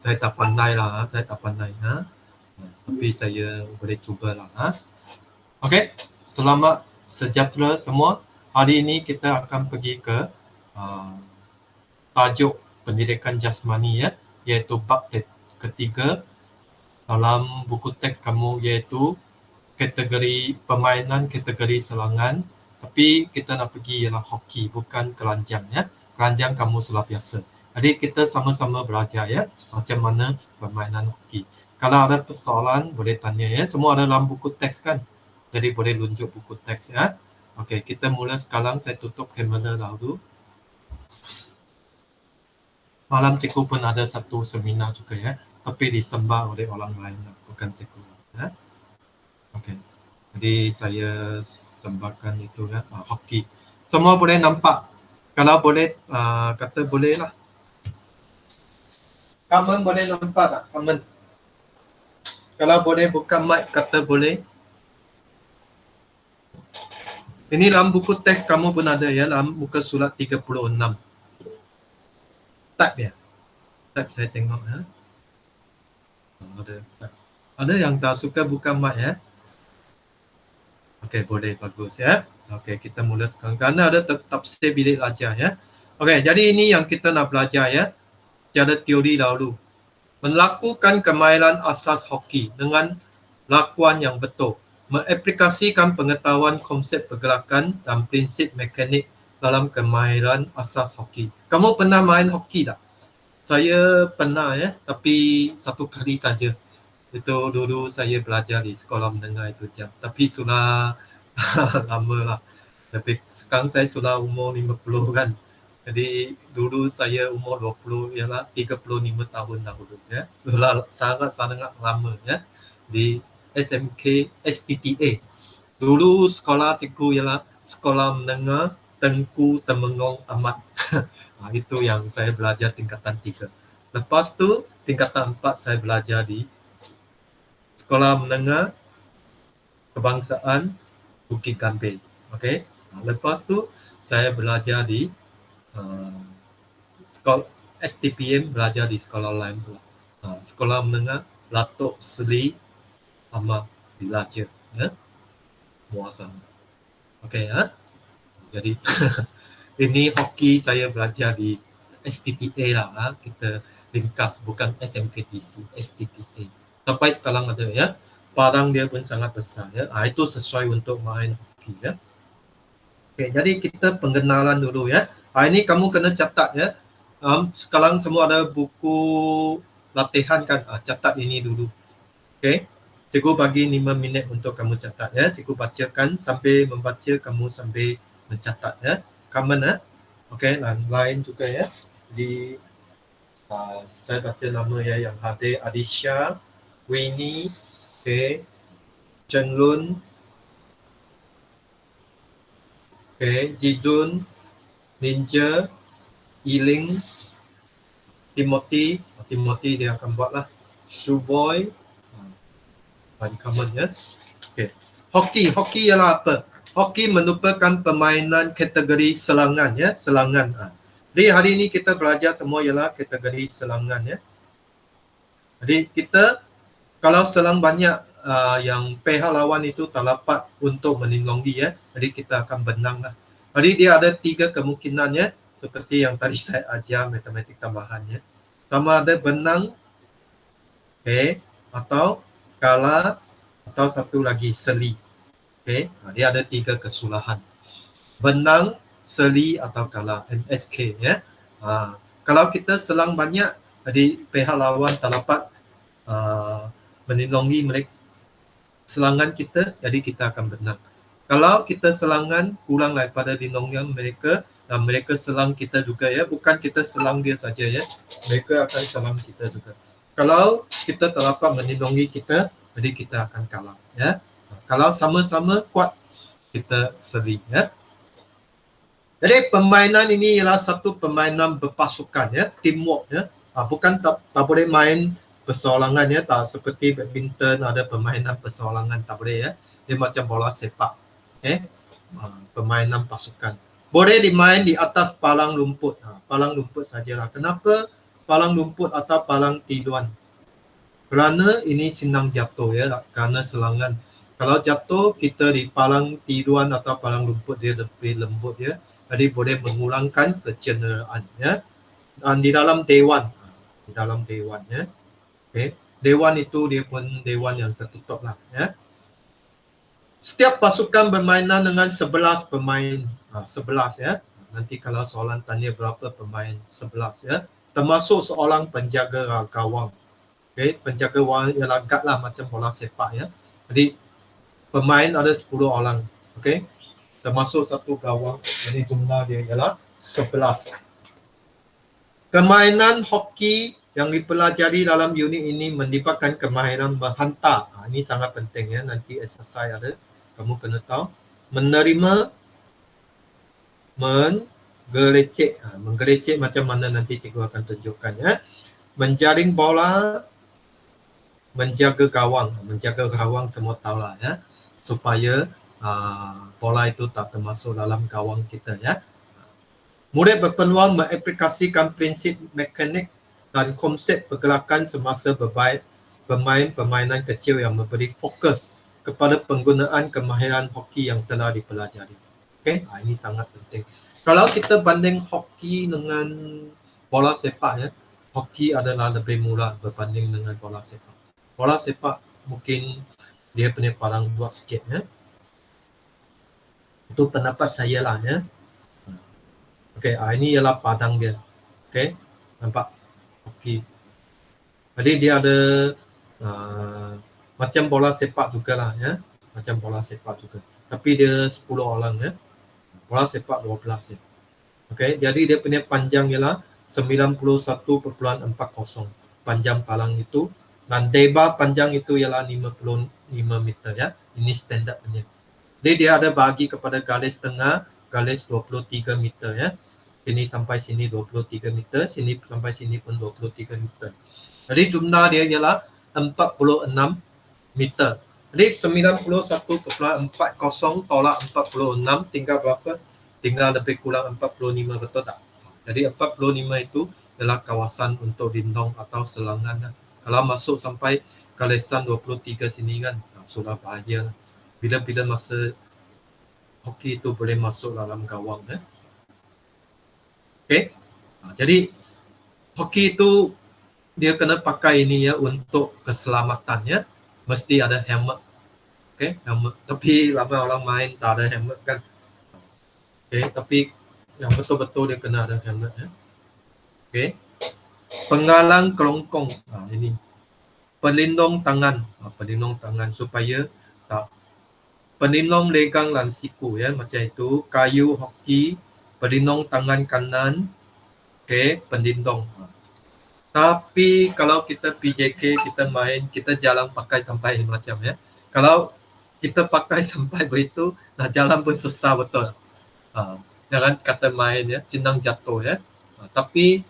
Saya tak pandai lah, saya tak pandai. Tapi saya boleh cubalah. Okey, selamat sejahtera semua. Hari ini kita akan pergi ke tajuk pendidikan jasmani ya, iaitu bab ketiga dalam buku teks kamu, iaitu kategori permainan, kategori selangan. Tapi kita nak pergi ialah hoki, bukan keranjang ya. Keranjang kamu sudah biasa. Jadi kita sama-sama belajar ya macam mana permainan hoki. Kalau ada persoalan boleh tanya ya. Semua ada dalam buku teks kan. Jadi boleh tunjuk buku teks ya. Okey, kita mula sekarang. Saya tutup kamera dahulu. Malam cikgu pun ada satu seminar juga ya. Tapi disembah oleh orang lain, bukan cikgu ya. Okey. Jadi saya sembahkan itu ya, hoki. Semua boleh nampak. Kalau boleh kata boleh lah. Kamen boleh nampak tak? Kamen. Kalau boleh buka mic kata boleh. Ini dalam buku teks kamu pun ada ya, dalam muka surat 36. Type ya. Type saya tengok ya. Ada yang tak suka buka mic ya. Okey, boleh, bagus ya. Okey, kita mula sekarang. Kerana ada tafsir bilik belajar ya. Okey, jadi ini yang kita nak belajar ya. Secara teori dahulu. Melakukan kemahiran asas hoki dengan lakuan yang betul. Mengaplikasikan pengetahuan konsep pergerakan dan prinsip mekanik dalam kemahiran asas hoki. Kamu pernah main hoki tak? Saya pernah ya, tapi satu kali saja. Itu dulu saya belajar di sekolah menengah itu jam. Tapi sudah lama lah. Tapi sekarang saya sudah umur 50 kan. Jadi dulu saya umur 20 ialah 35 tahun dahulu ya. Sudah sangat lama ya. Di SMK SPTA. Dulu sekolah cikgu ialah sekolah menengah Tengku Temenggung Amat. Itu yang saya belajar tingkatan 3. Lepas tu tingkatan 4 saya belajar di Sekolah Menengah Kebangsaan Bukit Gambir. Okey. Lepas tu saya belajar di sekolah STPM, belajar di sekolah lain pula. Sekolah Menengah Datuk Seri Ahmad Belajar ya. Muazzam. Okey ya. Jadi ini hoki saya belajar di STPA lah. Kita ringkas, bukan SMKTC, STPA. Sampai sekarang ada ya. Padang dia pun sangat besar ya. Itu sesuai untuk main hoki ya. Okey, jadi kita pengenalan dulu ya. Ini kamu kena catat ya. Sekarang semua ada buku latihan kan. Catat ini dulu. Okey. Cikgu bagi 5 minit untuk kamu catat ya. Cikgu bacakan, sambil membaca kamu sambil mencatat ya. Common ya. Okey, lain juga ya. Jadi saya baca nama ya yang hadir: Adisha, Winnie, okey, Chen Lun, okey, Jijun, Ninja, Yiling, Timothy dia akan buatlah, Shuboy, common ya. Okey, hoki ialah apa? Hoki merupakan permainan kategori selangan ya, selangan. Jadi hari ini kita belajar semua ialah kategori selangan ya. Jadi kita kalau selang banyak yang pihak lawan itu tak dapat untuk meninggongi ya, jadi kita akan benang lah. Jadi dia ada 3 kemungkinan ya, seperti yang tadi saya ajar matematik tambahan ya. Sama ada benang, okey, atau kalah, atau satu lagi seli. Okey, dia ada 3 kesulahan. Benang, seli atau kalah, MSK ya. Kalau kita selang banyak, jadi pihak lawan tak dapat menindongi mereka selangan kita, jadi kita akan benang. Kalau kita selangan kurang daripada lindungan mereka dan mereka selang kita juga ya, bukan kita selang dia saja ya, mereka akan selang kita juga. Kalau kita tak dapat melindungi kita, jadi kita akan kalah ya. Kalau sama-sama kuat, kita seri ya. Jadi permainan ini ialah satu permainan berpasukan ya, teamwork ya. Bukan tak boleh main persoalangan ya, tak seperti badminton ada permainan persoalangan, tak boleh ya. Dia macam bola sepak. Permainan pasukan. Boleh dimain di atas palang rumput. Palang rumput sajalah. Kenapa palang rumput atau palang tiduan. Kerana ini senang jatuh ya, kerana selangan. Kalau jatuh kita di palang tiduan atau palang rumput dia lebih lembut ya. Jadi boleh mengulangkan kecederaan ya. Dan di dalam dewan, ya. Okay. Dewan itu dia pun dewan yang tertutup lah ya. Setiap pasukan bermainan dengan 11 pemain. 11 ya. Nanti kalau soalan tanya berapa pemain, 11 ya. Termasuk seorang penjaga gawang. Okay. Penjaga gawang ialah guard lah macam bola sepak ya. Jadi pemain ada 10 orang. Okay. Termasuk satu gawang. Jadi jumlah dia ialah 11. Permainan hoki yang dipelajari dalam unit ini melibatkan kemahiran menghantar. Ini sangat penting ya, nanti exercise ada. Kamu kena tahu. Menerima, menggelecek. Menggelecek macam mana nanti cikgu akan tunjukkan ya. Menjaring bola, menjaga gawang. Menjaga gawang semua tahulah ya. Supaya bola itu tak termasuk dalam gawang kita ya. Murid berpeluang mengaplikasikan prinsip mekanik dan konsep pergerakan semasa bermain permainan kecil yang memberi fokus kepada penggunaan kemahiran hoki yang telah dipelajari. Okay? Ini sangat penting. Kalau kita banding hoki dengan bola sepak ya, hoki adalah lebih murah berbanding dengan bola sepak. Bola sepak mungkin dia punya palang buat sikit ya. Itu pendapat saya lah ya. Okey, ini ialah padang dia. Okey, nampak? Okey. Jadi dia ada macam bola sepak jugalah ya. Macam bola sepak juga. Tapi dia 10 orang ya. Bola sepak 12 ya. Okey, jadi dia punya panjang ialah 91.40 panjang palang itu, dan lebar panjang itu ialah 55 meter ya. Ini standard punya. Jadi dia ada bagi kepada garis tengah, garis 23 meter ya. Sini sampai sini 23 meter, sini sampai sini pun 23 meter. Jadi jumlah dia ialah 46 meter. Jadi 91.40 tolak 46 tinggal berapa? Tinggal lebih kurang 45, betul tak? Jadi 45 itu adalah kawasan untuk lindung atau selangan. Kalau masuk sampai garisan 23 sini kan, sudah bahaya. Bila-bila masa hoki itu boleh masuk dalam gawang ya. Okay. Jadi hoki itu dia kena pakai ini ya untuk keselamatan ya. Mesti ada helmet. Okay, helmet. Tapi ramai orang main tak ada helmet kan. Okay, tapi yang betul-betul dia kena ada helmet ya. Okay. Penggalang kelongkong. Ini pelindung tangan. Pelindung tangan supaya tak. Pelindung legang dan siku ya, macam itu. Kayu hoki, pelindung tangan kanan, okay, pelindung. Tapi kalau kita PJK, kita main, kita jalan pakai sampai macam ya. Kalau kita pakai sampai begitu, nah jalan pun susah betul. Jangan kata main ya, senang jatuh ya. Tapi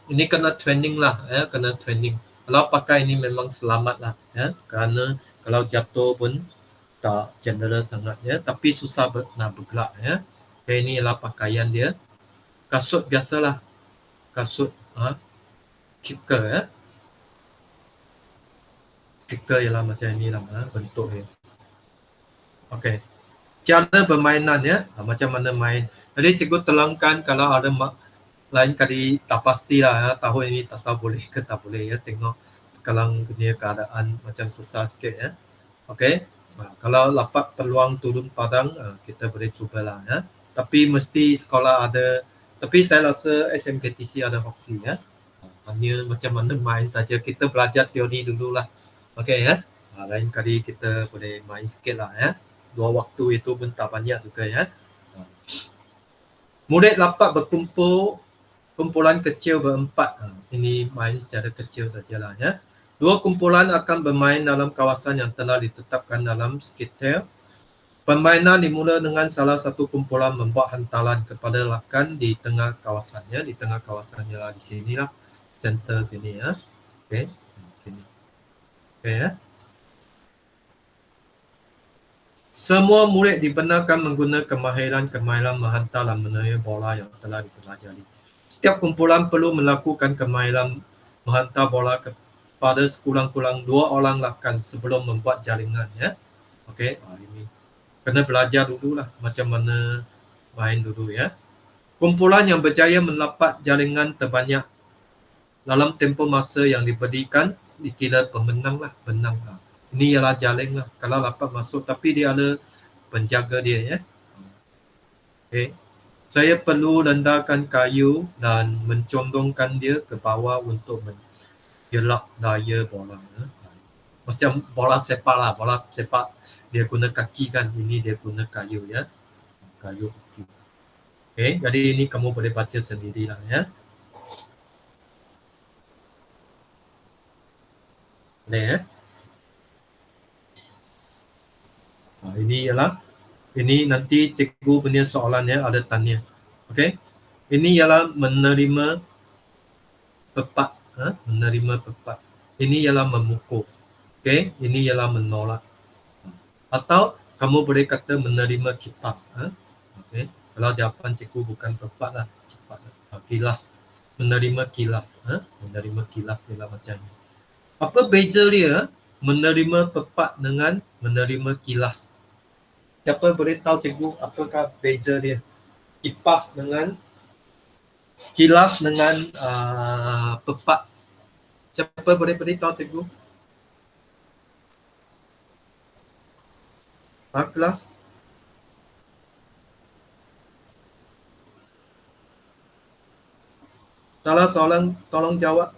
ini kena training lah ya, kena training. Kalau pakai ini memang selamat lah ya, kerana kalau jatuh pun tak cedera sangat ya, tapi susah nak bergerak ya. Okay, ini ialah pakaian dia. Kasut biasalah. Kasut kicker ya. Kicker ialah macam inilah bentuk dia. Okey. Cara permainan ya, macam mana main. Jadi cikgu terangkan kalau ada lain kali tak pastilah ya, tahun ini tak tahu boleh ke tak boleh ya, tengok sekarang punya keadaan macam susah sikit ya. Okey. Kalau dapat peluang turun padang, kita boleh cubalah ya. Tapi mesti sekolah ada. Tapi saya rasa SMKTC ada hoki ya. Hanya macam mana main saja. Kita belajar teori dululah. Okey ya. Lain kali kita boleh main sikit lah ya. 2 waktu itu pun tak banyak juga ya. Murid dapat berkumpul kumpulan kecil berempat. Ini main secara kecil sajalah ya. 2 kumpulan akan bermain dalam kawasan yang telah ditetapkan dalam sekitar. Permainan dimula dengan salah satu kumpulan membuat hantaran kepada rakan di tengah kawasannya. Di tengah kawasannya lah, di sini lah. Center sini ya. Okey. Sini. Okey ya. Semua murid dibenarkan menggunakan kemahiran menghantar dan menerima bola yang telah dipelajari. Setiap kumpulan perlu melakukan kemahiran menghantar bola kepada sekurang-kurang 2 orang rakan sebelum membuat jaringan, ya. Okey, ini kena belajar dululah macam mana main dulu, ya. Kumpulan yang berjaya mendapat jaringan terbanyak dalam tempoh masa yang diberikan dikira pemenang lah, menang lah. Ini ialah jaring lah. Kalau dapat masuk tapi dia ada penjaga dia, ya. Okey. Saya perlu rendahkan kayu dan mencondongkan dia ke bawah untuk mengelak daya bola. Macam bola sepak lah, bola sepak dia guna kaki kan, ini dia guna kayu, ya. Kayu. Okey, jadi ini kamu boleh baca sendirilah, ya. Boleh, ya. Ini ialah, ini nanti cikgu punya soalannya ada tanya. Okey. Ini ialah menerima pepat, menerima pepat. Ini ialah memukul. Okey, ini ialah menolak. Atau kamu boleh kata menerima kipas. Okey, kalau jawapan cikgu bukan pepat lah, cepat lah. Kilas, menerima kilas. Menerima kilas ialah macam ni. Apa beza dia menerima pepat dengan menerima kilas? Siapa boleh tahu cikgu apakah beza dia? Kipas dengan kilas dengan pepat. Siapa boleh beritahu cikgu? Kelas? Salah soalan tolong jawab.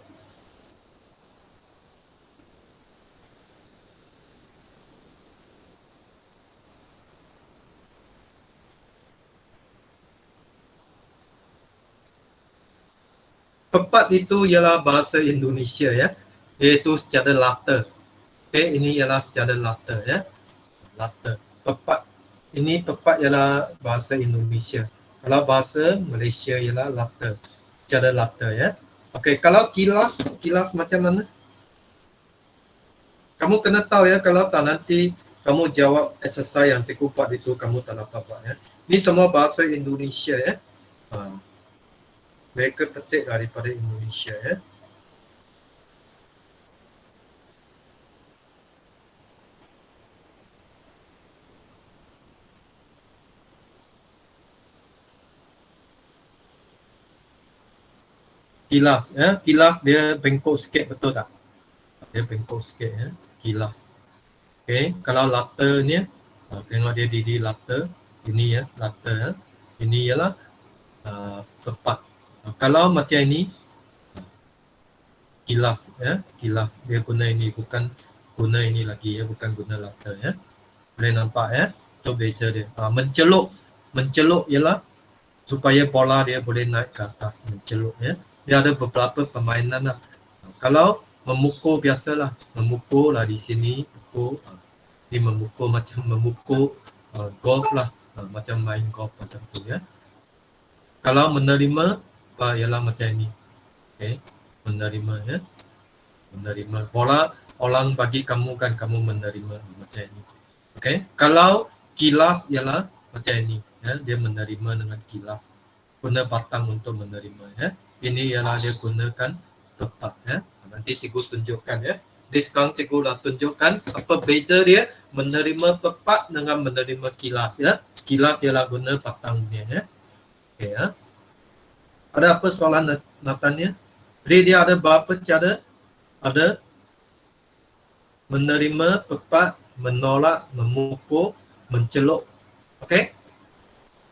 Pepat itu ialah bahasa Indonesia, ya, iaitu secara latar. Okey, ini ialah secara latar, ya. Latar. Pepat. Ini pepat ialah bahasa Indonesia. Kalau bahasa Malaysia ialah latar. Secara latar, ya. Okey, kalau kilas, kilas macam mana? Kamu kena tahu, ya, kalau tak nanti kamu jawab exercise yang cikgu buat itu kamu tak dapat buat, ya. Ini semua bahasa Indonesia, ya. Mereka petik daripada Indonesia, ya. Kilas, ya. Kilas dia bengkok sikit, betul tak? Dia bengkok sikit, ya. Kilas. Okey, kalau latarnya, tengok dia di latar. Ini, ya, latar, ya. Ini ialah pepat. Kalau macam ini, kilas, ya. Kilas dia guna ini, bukan guna ini lagi, ya, bukan guna latar, ya. Boleh nampak, ya, itu beza dia. Menceluk, menceluk ialah supaya bola dia boleh naik ke atas, menceluk, ya. Dia ada beberapa permainan lah. Kalau memukul biasalah, memukul lah di sini, pukul. Ini memukul macam memukul golf lah, macam main golf macam tu, ya. Kalau menerima ialah macam ini. Okey, menerima, ya. Menerima bola orang bagi kamu kan, kamu menerima macam ini. Okey, kalau kilas ialah macam ini, ya. Dia menerima dengan kilas. Guna batang untuk menerima, ya. Ini ialah dia gunakan tepat, ya. Nanti cikgu tunjukkan, ya. Jadi sekarang cikgu dah tunjukkan apa beza dia menerima pepat dengan menerima kilas, ya. Kilas ialah guna batang dia, ya. Okey, ya. Ada apa soalan Natanya? Jadi dia ada berapa cara? Ada menerima pepat, menolak, memukul, menceluk. Okey?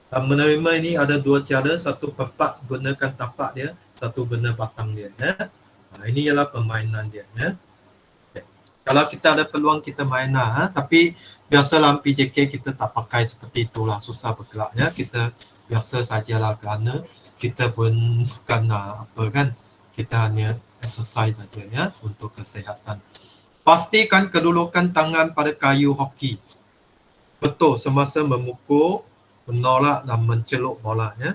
Menerima ini ada 2 cara, satu pepat gunakan tapak dia, satu guna batang dia, ya. Ini ialah permainan dia, ya. Okay. Kalau kita ada peluang kita main lah, tapi biasa dalam PJK kita tak pakai seperti itulah, susah bergerak, ya. Kita biasa sajalah kerana kita pun bukan apa kan, kita hanya exercise saja, ya, untuk kesihatan. Pastikan kedudukan tangan pada kayu hoki betul semasa memukul, menolak dan menceluk bola, ya.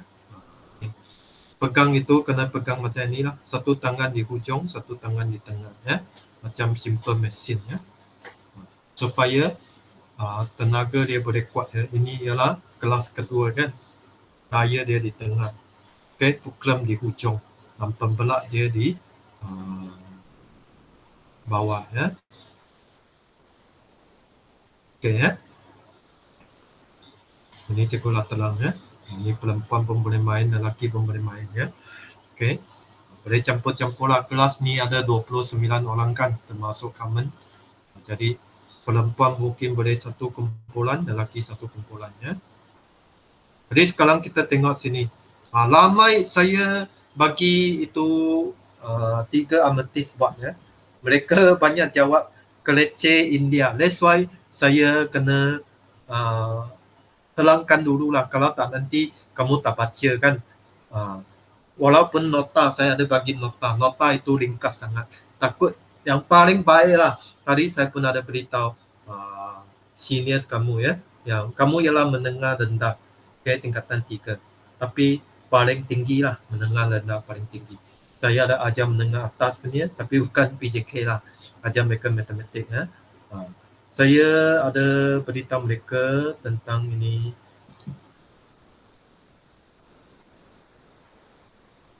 Pegang itu kena pegang macam inilah, satu tangan di hujung, satu tangan di tengah, ya. Macam simple mesin, ya. Supaya tenaga dia boleh kuat, ya. Ini ialah kelas kedua kan, daya dia di tengah. Okay, fulcrum di hujung dan pembelak dia di bawah ya. Okay ya. Ini cikgu lateral ya. Ini perempuan pun boleh main, lelaki pun boleh main ya. Okay. Boleh campur-campur lah. Kelas ni ada 29 orang kan, termasuk common. Jadi perempuan mungkin boleh satu kumpulan, lelaki satu kumpulan ya. Jadi sekarang kita tengok sini. Ramai saya bagi itu 3 ametis buat ya. Mereka banyak jawab keleceh India. That's why saya kena terangkan dululah. Kalau tak nanti kamu tak baca kan. Walaupun nota saya ada bagi nota. Nota itu ringkas sangat. Takut yang paling baik lah. Tadi saya pun ada beritahu seniors kamu ya. Yang kamu ialah menengah rendah. Okay, tingkatan 3. Tapi paling tinggi lah. Menengah rendah paling tinggi. Saya ada ajar menengah atas punya. Tapi bukan PJK lah. Ajar mereka matematik ya. Saya ada beritahu mereka tentang ini.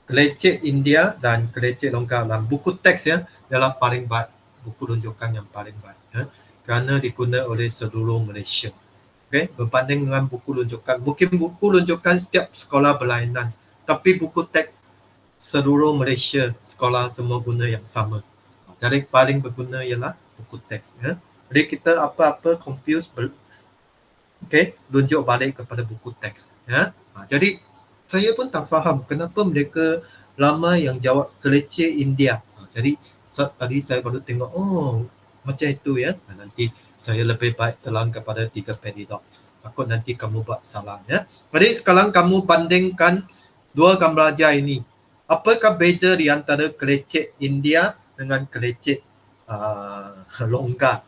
Keleceh India dan keleceh longgar dalam buku teks ya ialah paling baik, buku rujukan yang paling baik ya, kerana digunakan oleh seluruh Malaysia. Okay, berbanding dengan buku rujukan, mungkin buku rujukan setiap sekolah berlainan, tapi buku teks seluruh Malaysia sekolah semua guna yang sama. Jadi paling berguna ialah buku teks ya. Jadi kita apa-apa confuse, okay, tunjuk balik kepada buku teks ya. Jadi saya pun tak faham kenapa mereka lama yang jawab keleceh India. Jadi tadi saya baru tengok, oh macam itu ya. Nanti saya lebih baik telang kepada 3 pedidok. Takut nanti kamu buat salah ya. Jadi sekarang kamu bandingkan 2 gambar ajar ini. Apakah beza di antara keleceh India dengan keleceh longgar?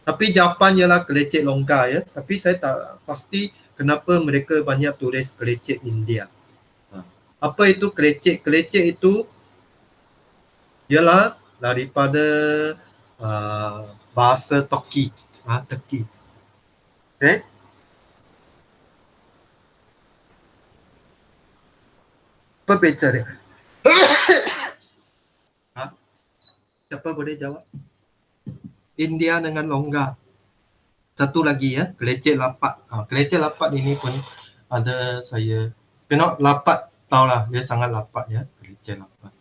Tapi jawapan ialah keleceh longgar ya. Tapi saya tak pasti kenapa mereka banyak tulis keleceh India. Apa itu keleceh? Keleceh itu ialah daripada bahasa Turki. Turki. Okay. Apa beza dia? Siapa boleh jawab? India dengan longgar. Satu lagi ya, keleceh lapat. Keleceh lapat ini pun ada saya. Tengok lapat, tahulah dia sangat lapat ya, keleceh lapat.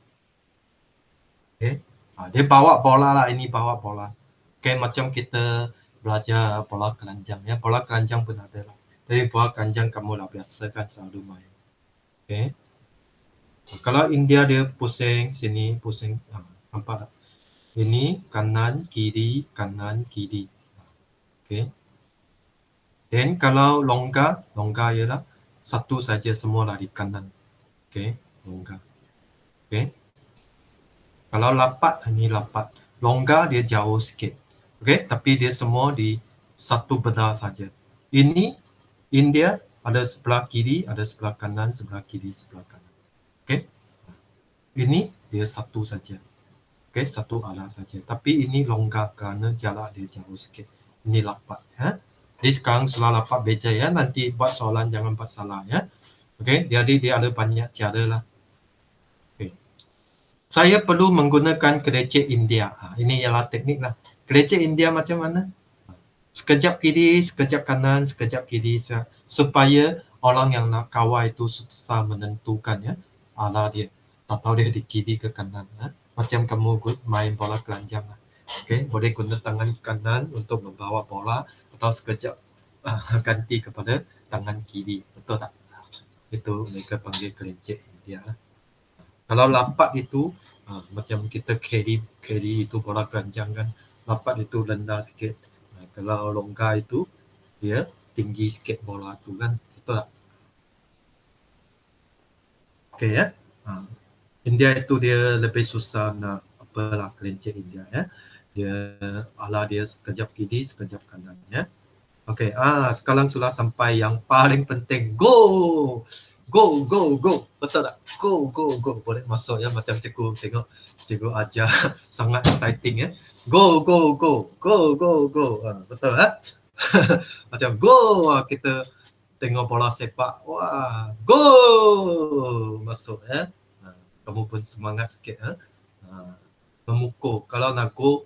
Okay. Dia bawa bola lah, ini bawa bola. Okay, macam kita belajar bola keranjang ya, bola keranjang pun ada lah. Tapi bola keranjang kamu dah biasa kan selalu main. Okay. Kalau India dia pusing sini, pusing, nampak tak? Ini kanan, kiri, kanan, kiri. Okay. Dan kalau longgar ialah satu saja semua lari kanan. Okay, longgar. Okay. Kalau lapat, ini lapat. Longgar dia jauh sikit. Okay, tapi dia semua di satu benda saja. Ini India ada sebelah kiri, ada sebelah kanan, sebelah kiri, sebelah kanan. Okay. Ini dia satu saja. Okay, satu arah saja. Tapi ini longgar kerana jarak dia jauh sikit. Ini lapat ya. Jadi sekarang soal lapat beja ya. Nanti buat soalan jangan buat salah ya. Okay, jadi dia ada banyak cara lah. Okay. Saya perlu menggunakan keleceh India. Ini ialah teknik lah. Keleceh India macam mana? Sekejap kiri, sekejap kanan, sekejap kiri. Supaya orang yang nak kawal itu susah menentukan ya arah dia. Tak tahu dia di kiri ke kanan. Macam kamu main bola keranjang. Okay, boleh guna tangan kanan untuk membawa bola atau sekejap ganti kepada tangan kiri. Betul tak? Itu mereka panggil keleceh India. Kalau lapat itu macam kita carry itu bola keranjang kan, lapat itu rendah sikit. Kalau longgar itu dia tinggi sikit bola tu kan. Betul tak? Okay ya. India itu dia lebih susah nak apalah keleceh India ya. Dia ala dia sekejap kiri, sekejap kanan ya. Okey, sekarang sudah sampai yang paling penting. Go! Go, go, go. Betul tak? Go, go, go. Boleh masuk ya macam cikgu tengok cikgu ajar sangat exciting ya. Go, go, go. Go, go, go. Betul tak? Macam go kita tengok bola sepak, wah, gol masuk ya. Kamu pun semangat sikit ya. Memukul, kalau nak gol,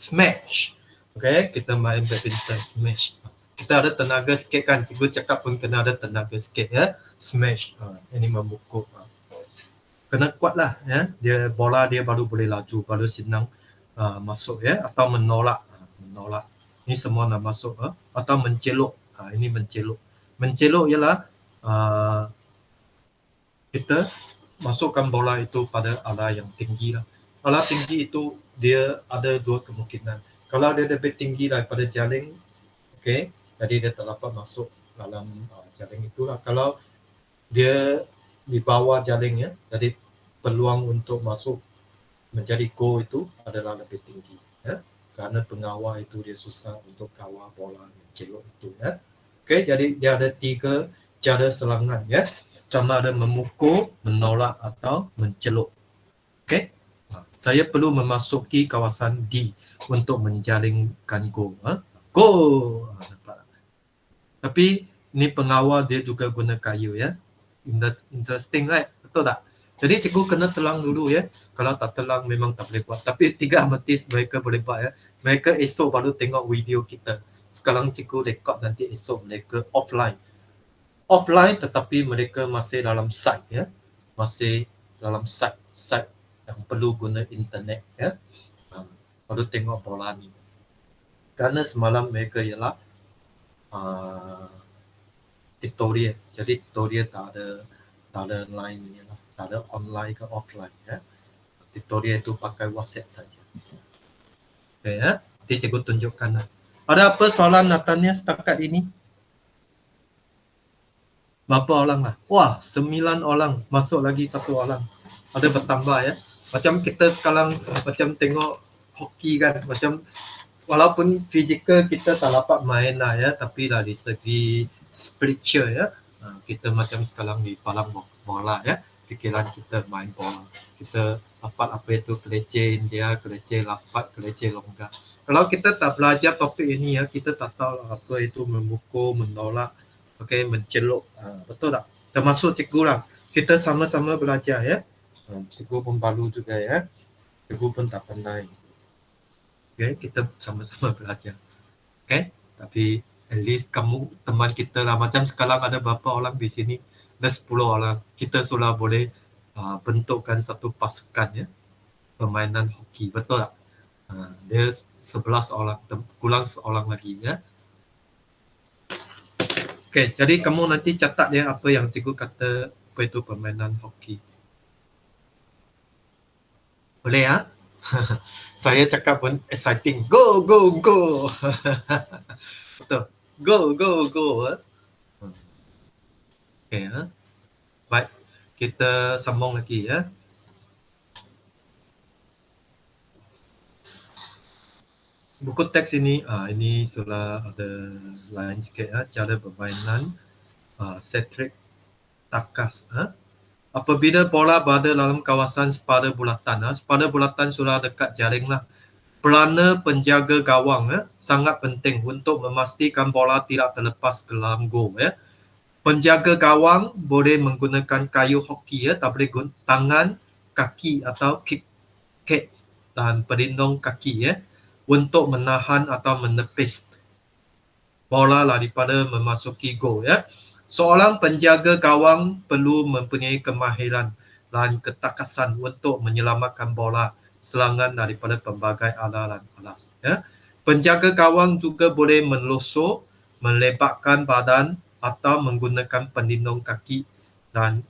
smash. Okay, kita main badminton, smash. Kita ada tenaga sikit kan, cikgu cakap pun kena ada tenaga sikit ya. Smash, ini memukul. Kena kuat lah ya, dia bola dia baru boleh laju, baru senang masuk ya, atau menolak. Ini semua nak masuk atau menceluk. Ini menceluk. Menceluk ialah kita masukkan bola itu pada ala yang tinggi lah. Ala tinggi itu dia ada dua kemungkinan. Kalau dia lebih tinggi daripada jaring, okay, jadi dia tak dapat masuk dalam jaring itulah. Kalau dia di bawah jaring ya, jadi peluang untuk masuk menjadi gol itu adalah lebih tinggi ya. Karena pengawal itu dia susah untuk kawal bola menceluk itu ya. Okay, jadi dia ada 3 cara serangan ya. Sama ada memukul, menolak atau menceluk. Okay, saya perlu memasuki kawasan D untuk menjaringkan gol. Gol. Tapi ni pengawal dia juga guna kayu ya. Interesting right? Betul tak? Jadi cikgu kena telang dulu ya. Kalau tak telang memang tak boleh buat. Tapi 3 amatis mereka boleh buat ya. Mereka esok baru tengok video kita. Sekarang cikgu rekod nanti esok mereka offline. Offline tetapi mereka masih dalam site ya. Masih dalam site yang perlu guna internet ya. Baru tengok bola ni. Karena semalam mereka ialah tutorial. Jadi tutorial tak ada line ni lah. Tak ada online ke offline ya. Tutorial itu pakai WhatsApp saja. Okay ya. Nanti cikgu tunjukkan lah. Ada apa soalan Natanya setakat ini? Berapa orang lah? Wah, 9 orang. Masuk lagi 1 orang. Ada bertambah ya. Macam kita sekarang macam tengok hoki kan. Macam walaupun fizikal kita tak dapat main lah ya. Tapi dari segi spiritual ya. Kita macam sekarang di palang bola ya. Fikiran kita main bola. Kita dapat apa itu keleceh India, keleceh lapat, keleceh longgar. Kalau kita tak belajar topik ini ya. Kita tak tahu apa itu memukul, menolak. Okay, menceluk. Betul tak? Termasuk cikgu lah. Kita sama-sama belajar ya. Cikgu pun baru juga ya. Cikgu pun tak pandai. Okay, kita sama-sama belajar. Okay, tapi at least kamu teman kita lah. Macam sekarang ada berapa orang di sini? Ada 10 orang. Kita sudah boleh bentukkan satu pasukan ya. Permainan hoki. Betul tak? Dia 11 orang. Kurang seorang lagi ya. Okay, jadi kamu nanti catat dia apa yang cikgu kata apa itu permainan hoki. Boleh ya? Saya cakap pun exciting. Go, go, go. Betul. Go, go, go. Okay ya. Baik, kita sambung lagi ya. Buku teks ini, ini sudah ada lain sikit ya, cara permainan setrik takas. Apabila bola berada dalam kawasan sepada bulatan, sepada bulatan sudah dekat jaring lah. Peranan penjaga gawang sangat penting untuk memastikan bola tidak terlepas ke dalam gol ya. Penjaga gawang boleh menggunakan kayu hoki ya, tak boleh guna tangan, kaki atau kick dan pelindung kaki ya. Untuk menahan atau menepis bola daripada memasuki gol ya. Seorang penjaga gawang perlu mempunyai kemahiran dan ketakasan untuk menyelamatkan bola serangan daripada pelbagai alas ya. Penjaga gawang juga boleh menelusur, melebarkan badan atau menggunakan pelindung kaki dan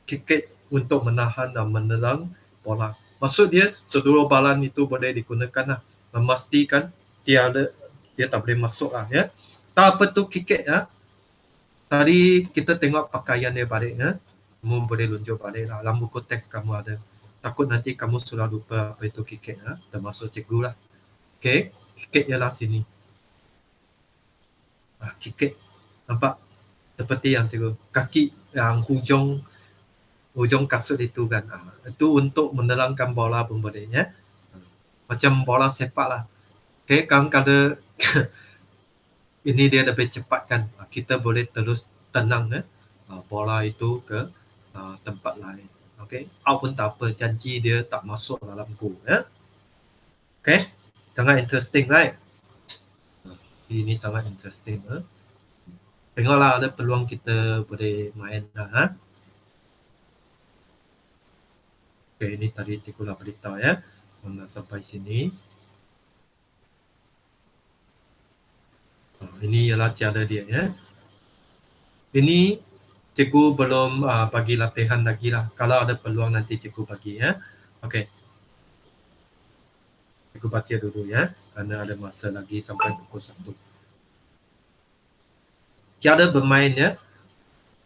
kick untuk menahan dan menelan bola. Maksud dia seluruh balan itu boleh digunakan lah. Memastikan dia tak boleh masuk lah ya. Tak apa tu kiket ya. Tadi kita tengok pakaian dia balik ya. Kamu boleh lunjuk balik lah. Dalam buku teks kamu ada. Takut nanti kamu sudah lupa apa itu kiket ya. Termasuk cikgu lah. Okay. Kiket ialah sini. Kiket. Nampak? Seperti yang cikgu. Kaki yang hujung kasut itu kan. Itu untuk menerangkan bola pun boleh ya. Macam bola sepak lah. Okay, kalau ini dia lebih cepat kan. Kita boleh terus tenang ya, bola itu ke tempat lain. Okey, out pun tak apa, janji dia tak masuk dalam gol ya. Okey, sangat interesting right? Ini sangat interesting ya. Tengoklah ada peluang kita boleh main lah ha. Okey, ini tadi cikgu dah beritahu ya. Sampai sini. Ini ialah cara dia ya. Ini cikgu belum bagi latihan lagi lah. Kalau ada peluang nanti cikgu bagi ya. Okey. Cikgu baca dulu ya. Kerana ada masa lagi sampai pukul 1. Cara bermain ya.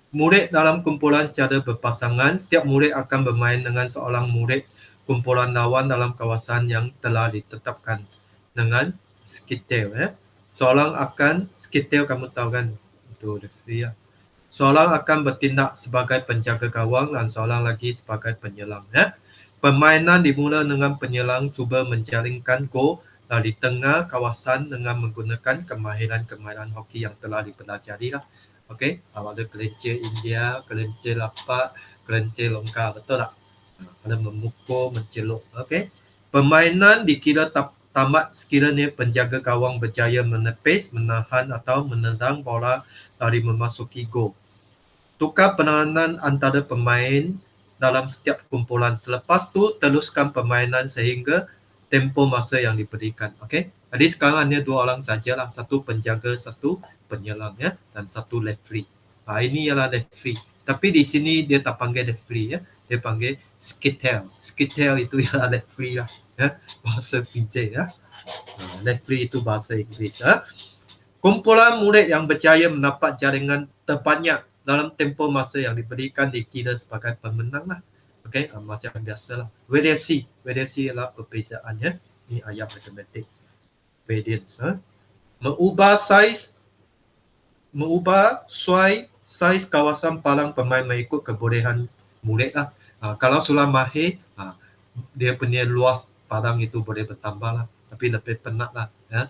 Murid dalam kumpulan secara berpasangan, setiap murid akan bermain dengan seorang murid kumpulan lawan dalam kawasan yang telah ditetapkan dengan skill ya. Seorang akan skill kamu tahu kan? Itu referee ya. Seorang akan bertindak sebagai penjaga gawang dan seorang lagi sebagai penyelam ya. Permainan dimula dengan penyelam cuba menjaringkan gol dari tengah kawasan dengan menggunakan kemahiran-kemahiran hoki yang telah dipelajari lah. Okey, ada kelinci India, kelinci lapak, kelinci longkar, betul tak? Ada memukul, menceluk. Okey. Permainan dikira tamat sekiranya penjaga gawang berjaya menepis, menahan atau menendang bola dari memasuki gol. Tukar penanganan antara pemain dalam setiap kumpulan. Selepas tu teruskan permainan sehingga tempoh masa yang diberikan. Okey. Jadi sekarang hanya 2 orang sajalah, satu penjaga, satu penyelam ya, dan satu referee. Ini ialah referee. Tapi di sini dia tak panggil referee ya. Dia panggil skill. Skill itu ialah referee lah ya. Bahasa PJ ya. Referee itu bahasa Inggeris ya. Kumpulan murid yang berjaya mendapat jaringan terbanyak dalam tempoh masa yang diberikan dikira sebagai pemenang lah. Okey, macam biasalah. Variasi ialah perbezaannya. Ini ayat matematik. Variance. Mengubah saiz kawasan palang pemain mengikut kebolehan murid lah. Kalau sudah mahir, dia punya luas palang itu boleh bertambah lah. Tapi lebih penat lah. Ya.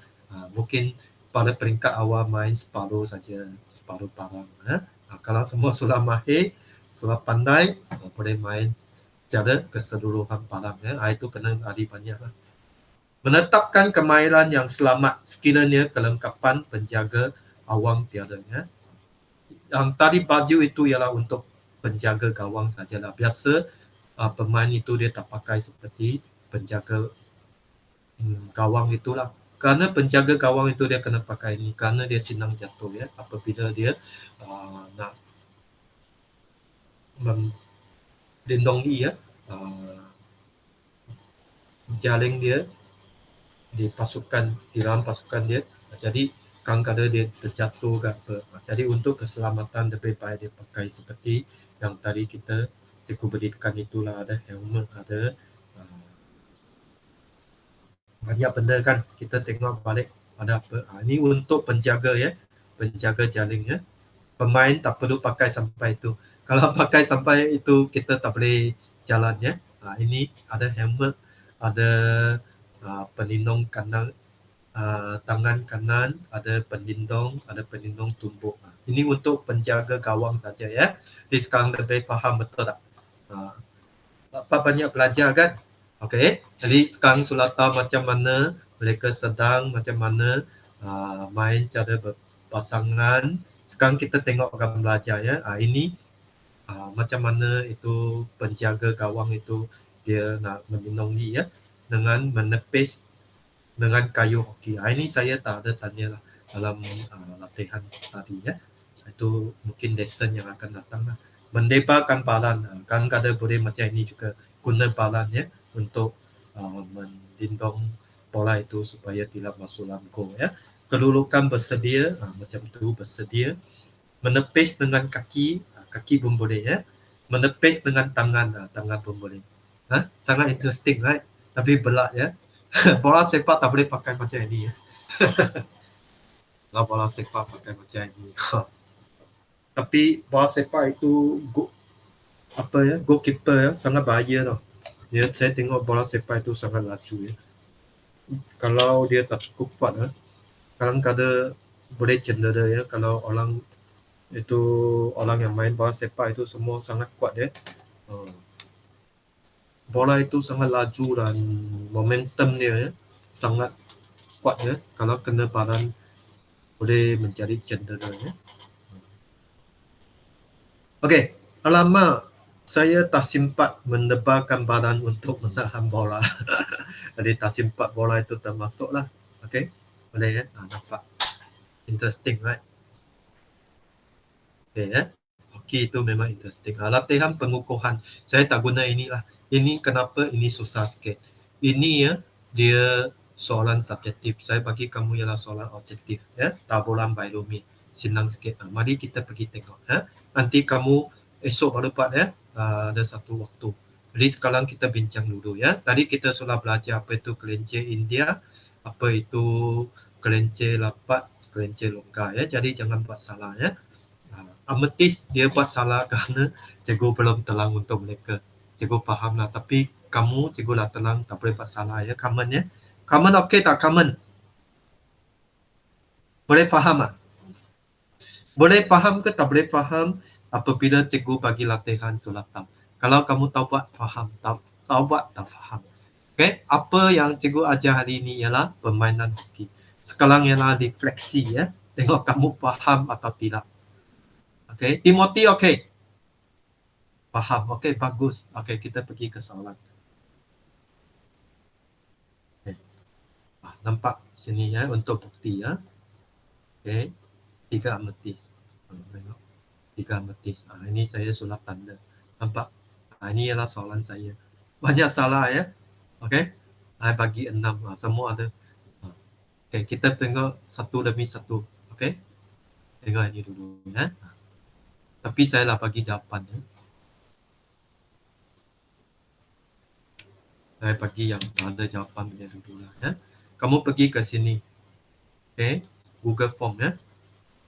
Mungkin pada peringkat awal main separuh saja, separuh palang. Kalau semua sudah mahir, sudah pandai, boleh main secara keseluruhan palang. Itu kena lari banyak lah. Menetapkan kemahiran yang selamat sekiranya kelengkapan penjaga awang tiada. Yang tadi baju itu ialah untuk penjaga gawang sajalah. Biasa pemain itu dia tak pakai seperti penjaga gawang itulah. Kerana penjaga gawang itu dia kena pakai ini kerana dia senang jatuh ya. Apabila dia nak melindungi ya jaring dia di dalam pasukan dia. Jadi kadang-kadang dia terjatuh ke apa. Jadi untuk keselamatan lebih baik dia pakai seperti yang tadi kita cikgu berikan itulah, ada helmet, ada banyak benda kan. Kita tengok balik ada apa. Ini untuk penjaga ya, penjaga jaring ya. Pemain tak perlu pakai sampai itu. Kalau pakai sampai itu kita tak boleh jalan ya. Ini ada helmet, ada pelindung kanan, tangan kanan, ada pelindung tubuh. Ini untuk penjaga gawang saja ya. Jadi sekarang lebih faham betul tak? Dapat banyak belajar kan? Okey. Jadi sekarang sudah tahu macam mana mereka sedang, macam mana main cara berpasangan. Sekarang kita tengok akan belajar ya. Ini macam mana itu penjaga gawang itu dia nak melindungi ya dengan menepis dengan kayu hoki. Ini saya tak ada tanya lah dalam latihan tadi ya. Itu mungkin lesson yang akan datang lah. Mendebarkan balan. Kadang-kadang boleh macam ini juga guna balan ya untuk melindung bola itu supaya tidak masuk dalam gol ya. Kedudukan bersedia, macam itu bersedia. Menepis dengan kaki pun boleh ya. Menepis dengan tangan pun boleh. Sangat interesting right? Tapi belak ya. Bola sepak tak boleh pakai macam ini ya. Kalau bola sepak pakai macam ini. Tapi bola sepak itu goalkeeper ya, sangat bahaya tau. Ya, saya tengok bola sepak itu sangat laju ya. Kalau dia tak cukup kuat kadang-kadang boleh cedera ya. Kalau orang Itu orang yang main bola sepak itu semua sangat kuat ya. Bola itu sangat laju dan momentum dia ya, sangat kuat ya. Kalau kena badan boleh menjadi cedera ya. Okey, alamak, saya tak sempat menebalkan badan untuk menahan bola. Jadi tak sempat bola itu termasuklah. Okey, boleh ya. Nampak interesting right? Okey ya. Hoki itu memang interesting. Latihan pengukuhan. Saya tak guna inilah. Ini kenapa ini susah sikit. Ini ya, dia soalan subjektif. Saya bagi kamu ialah soalan objektif ya. Taburan Bailomi. Senang sikit. Mari kita pergi tengok ya. Nanti kamu esok baru dapat ya. Ada satu waktu. Jadi sekarang kita bincang dulu ya. Tadi kita sudah belajar apa itu kelinci India, apa itu kelinci lapat, kelinci longgar ya. Jadi jangan buat salah ya. Ametis dia buat salah kerana cikgu belum telang untuk mereka. Cikgu faham lah. Tapi kamu, cikgu dah telang, tak boleh buat salah ya. Common ya. Common okey tak common? Boleh faham tak? Boleh faham ke tak boleh faham apabila cikgu bagi latihan sulatan. Kalau kamu tahu buat, faham. Tahu buat, tak faham. Okay? Apa yang cikgu ajar hari ini ialah permainan hoki. Sekarang ialah refleksi ya. Tengok kamu faham atau tidak. Okay? Timothy okey? Faham. Okey, bagus. Okey, kita pergi ke soalan. Okay. Nampak sini ya untuk bukti ya. Okey. 3 ametis. Tengok. 3 ametis. Ini saya sulap tanda. Nampak? Ini ialah soalan saya. Banyak salah ya. Okey. Saya bagi 6. Semua ada. Okey, kita tengok satu demi satu. Okey. Tengok ini dulu ya. Tapi saya lah bagi jawapan ya. Saya bagi yang ada jawapan dia dulu lah ya. Kamu pergi ke sini. Okey. Google Form ya.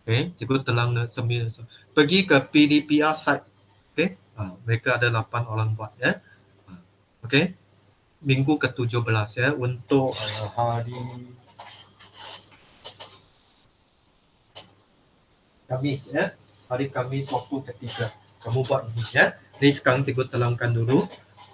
Okey, cikgu telang sembilan. Pergi ke PDPR site. Okey, mereka ada 8 orang buat ya. Okey, minggu ke-17 ya untuk hari Khamis ya. Hari Khamis waktu ketiga. Kamu buat ini ya. Ni sekarang cikgu telangkan dulu.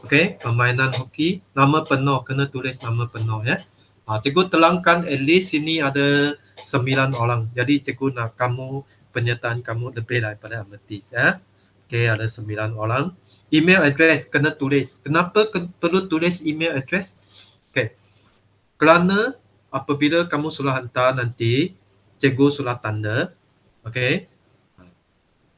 Okey, permainan hoki, nama penuh, kena tulis nama penuh ya. Cikgu telangkan at least sini ada 9 orang. Jadi cikgu nak kamu penyertaan kamu lebih daripada ametis ya. Okey, ada 9 orang. Email address kena tulis. Kenapa perlu tulis email address? Okey. Kerana apabila kamu sudah hantar nanti, cikgu sudah tanda. Okey.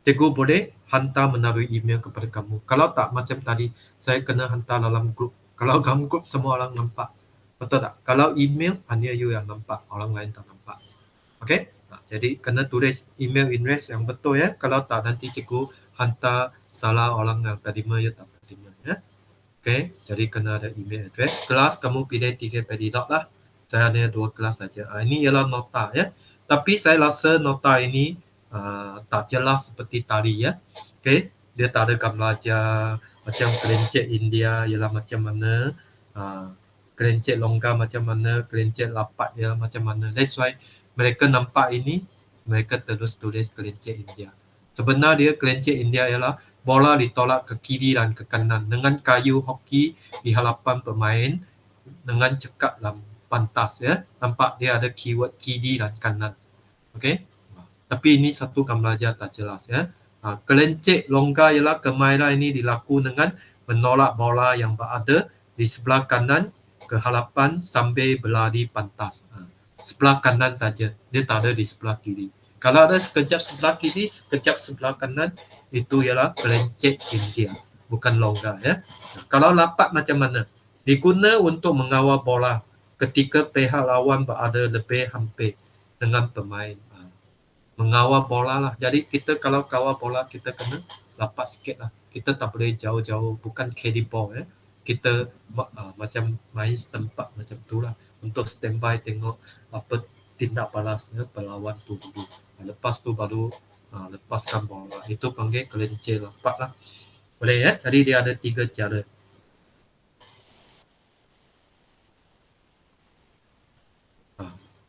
Cikgu boleh hantar melalui email kepada kamu. Kalau tak macam tadi, saya kena hantar dalam grup. Kalau dalam grup semua orang nampak. Betul tak? Kalau email hanya you yang nampak, orang lain tak nampak. Okey? Jadi kena tulis email address yang betul ya. Kalau tak nanti cikgu hantar salah orang yang terima ya tak terima ya. Okey, jadi kena ada email address. Kelas kamu pilih 3 pedidot lah. Saya hanya 2 kelas saja. Ini ialah nota ya. Tapi saya rasa nota ini tak jelas seperti tadi ya. Okey, dia tak ada gambar aja macam kelincik India ialah macam mana, kelincik longgar macam mana, kelincik lapat ialah macam mana. That's why mereka nampak ini, mereka terus tulis kelincik India. Sebenarnya kelincik India ialah bola ditolak ke kiri dan ke kanan dengan kayu hoki di hadapan pemain dengan cekak dalam pantas ya. Nampak dia ada keyword kiri dan kanan. Okey. Tapi ini satu gambar aja tak jelas ya. Kelincik longgar ialah kemainan ini dilakukan dengan menolak bola yang berada di sebelah kanan ke hadapan sambil berlari pantas. Sebelah kanan saja, dia tak ada di sebelah kiri. Kalau ada sekejap sebelah kiri, sekejap sebelah kanan, itu ialah kelincik India, bukan longgar ya. Kalau lapat macam mana? Diguna untuk mengawal bola ketika pihak lawan berada lebih hampir dengan pemain. Mengawal bola lah. Jadi kita kalau kawal bola kita kena lapat sikit lah. Kita tak boleh jauh-jauh, bukan carry ball ya. Kita macam main setempat macam tu lah. Untuk standby tengok apa tindak balas ya, pelawan tu dulu. Lepas tu baru lepaskan bola. Itu panggil kelincir lapat lah. Boleh ya? Jadi dia ada 3 cara.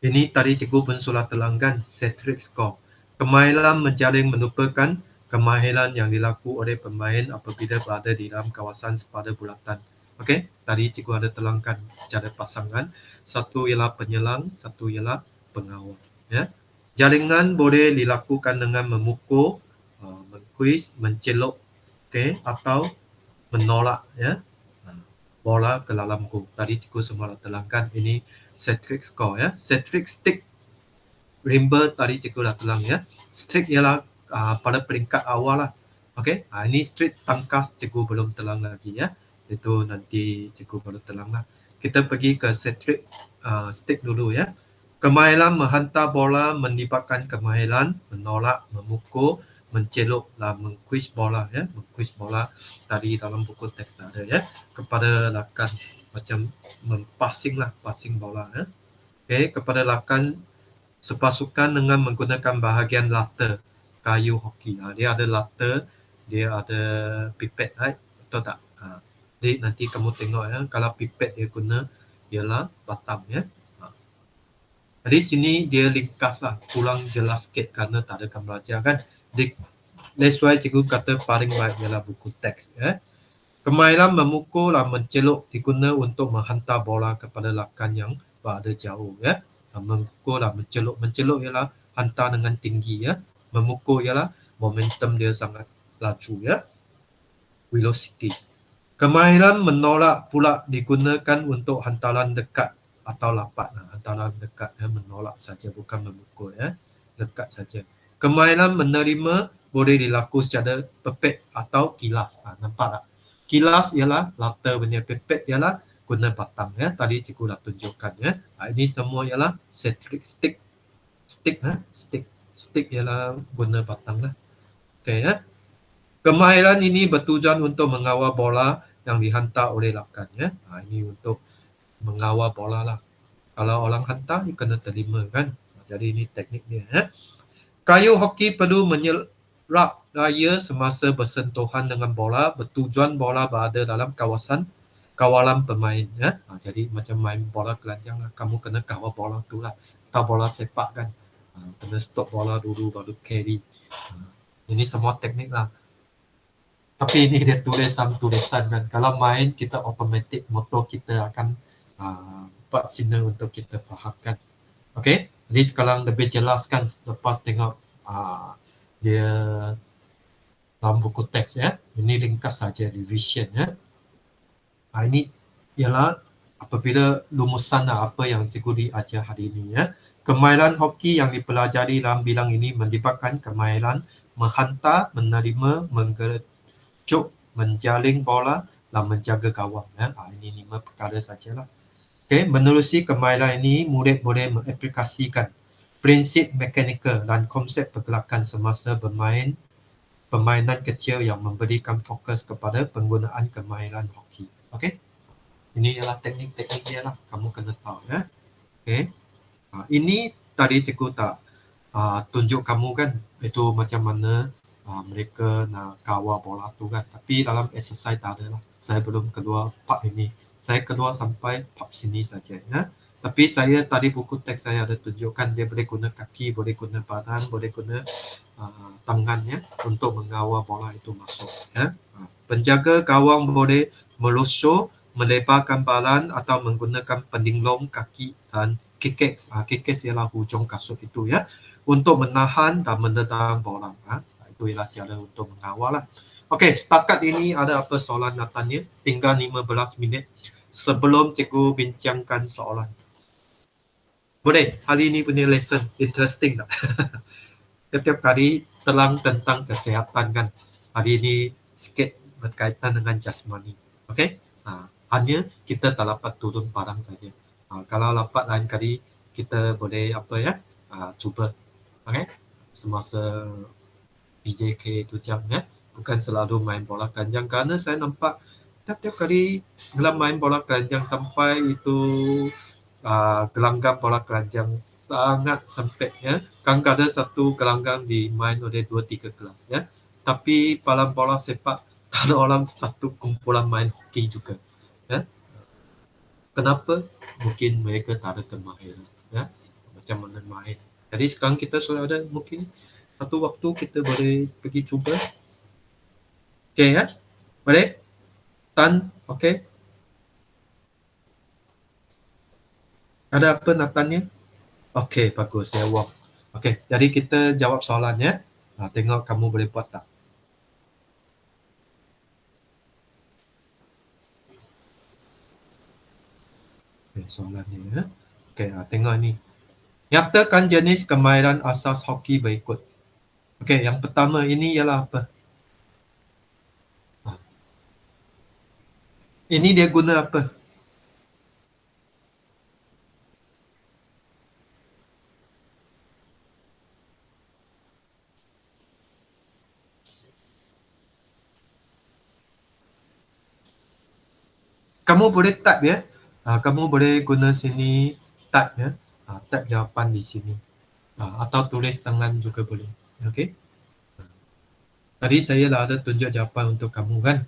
Ini tadi cikgu pun sudah telangkan set trick score. Kemahiran menjaring merupakan kemahiran yang dilaku oleh pemain apabila berada di dalam kawasan sepada bulatan. Okey, tadi cikgu ada terangkan cara pasangan. Satu ialah penyelang, satu ialah pengawal. Ya. Jaringan boleh dilakukan dengan memukul, mengkuis, mencelok, atau menolak bola ke dalam gol. Tadi cikgu semua dah terangkan ini set-trick score ya. Set-trick stick Rimba tadi cikgu dah telang ya. Streak ialah pada peringkat awal lah. Okey, ini streak tangkas cikgu belum telang lagi ya. Itu nanti cikgu baru telang lah. Kita pergi ke set-trick stick dulu ya. Kemahiran menghantar bola melibatkan kemahiran menolak, memukul, mencelok dan mengkuis bola ya. Mengkuis bola tadi dalam buku teks ada ya. Kepada rakan macam passing lah, passing bola ya. Okey, kepada rakan sepasukan dengan menggunakan bahagian lata kayu hoki. Dia ada lata, dia ada pipet, right? Betul tak? Jadi nanti kamu tengok ya, kalau pipet dia guna ialah batang ya. Jadi sini dia ringkas lah, kurang jelas sikit kerana tak ada kamu belajar kan. That's why cikgu kata paling baik ialah buku teks ya. Kemahiran memukul dan mencelok diguna untuk menghantar bola kepada rakan yang berada jauh ya. Memukul dan mencelok. Mencelok ialah hantar dengan tinggi ya. Memukul ialah momentum dia sangat laju ya. Velocity. Kemahiran menolak pula digunakan untuk hantaran dekat atau lapat. Hantaran dekat ya, menolak saja bukan memukul ya. Dekat saja. Kemahiran menerima boleh dilakukan secara pepet atau kilas. Nampak tak? Kilas ialah lata punya, pepet ialah guna batang ya. Tadi cikgu dah tunjukkan ya. Ini semua ialah set-trick stick. Stick ialah guna batang lah. Okey ya. Kemahiran ini bertujuan untuk mengawal bola yang dihantar oleh rakan ya. Ini untuk mengawal bola lah. Kalau orang hantar, dia kena terima kan. Jadi ini teknik dia ya. Kayu hoki perlu menyerap daya semasa bersentuhan dengan bola, bertujuan bola berada dalam kawasan kawalan pemain ya. Jadi macam main bola keranjang lah, kamu kena kawal bola tu lah. Atau bola sepak kan, kena stop bola dulu baru carry. Ini semua teknik lah. Tapi ini dia tulis dalam tulisan kan. Kalau main kita automatik motor kita akan buat signal untuk kita fahamkan. Okey. Jadi sekarang lebih jelaskan lepas tengok dia dalam buku teks ya. Ini ringkas saja revision ya. Ini ialah apabila lumusan apa yang cikgu diajar hari ini ya. Kemahiran hoki yang dipelajari dalam bilang ini melibatkan kemahiran menghantar, menerima, menggercuk, menjaling bola dan menjaga gawang ya. Ini 5 perkara sajalah. Okay, menerusi kemahiran ini, murid boleh mengaplikasikan prinsip mekanikal dan konsep pergerakan semasa bermain permainan kecil yang memberikan fokus kepada penggunaan kemahiran hoki. Okey. Ini ialah teknik-teknik dia lah, kamu kena tahu ya. Okey. Ini tadi cikgu tak tunjuk kamu kan, itu macam mana mereka nak kawal bola tu kan. Tapi dalam exercise tak ada lah. Saya belum keluar part ini. Saya keluar sampai part sini saja ya. Tapi saya tadi buku teks saya ada tunjukkan dia boleh guna kaki, boleh guna badan, boleh guna tangannya untuk mengawal bola itu masuk ya. Penjaga gawang boleh melusur, melebarkan badan atau menggunakan pendinglong kaki dan kikes. Kikes ialah hujung kasut itu ya, untuk menahan dan menendang bola. Itu ialah cara untuk mengawal lah. Okey, setakat ini ada apa soalan nak tanya? Tinggal 15 minit sebelum cikgu bincangkan soalan. Boleh, hari ini punya lesson interesting tak? Setiap kali telang tentang kesihatan kan. Hari ini sikit berkaitan dengan jasmani. Okey? Hanya kita tak dapat turun parang saja. Kalau dapat lain kali kita boleh apa ya? Cuba. Okey? Semasa PJK itu jam ya. Bukan selalu main bola keranjang, kerana saya nampak tiap-tiap kali dalam main bola keranjang sampai itu gelanggang bola keranjang sangat sempit ya. Kadang-kadang satu gelanggang dimain oleh 2-3 kelas ya. Tapi dalam bola sepak ada orang satu kumpulan main hoki juga ya. Kenapa? Mungkin mereka tak ada kemahiran ya, macam mana main. Jadi sekarang kita sudah ada mungkin Satu waktu kita boleh pergi cuba. Okey ya? Boleh? Tan, okey. Ada apa Natanya? Okey, bagus. Ya, walk. Okey, jadi kita jawab soalannya. Tengok kamu boleh buat tak. Okay, soalannya ya. Okey, tengok ni. Nyatakan jenis kemahiran asas hoki berikut. Okey, yang pertama ini ialah apa? Ini dia guna apa? Kamu boleh type ya. Kamu boleh guna sini type ya. Type jawapan di sini. Atau tulis tangan juga boleh. Okey. Tadi saya dah ada tunjuk jawapan untuk kamu kan.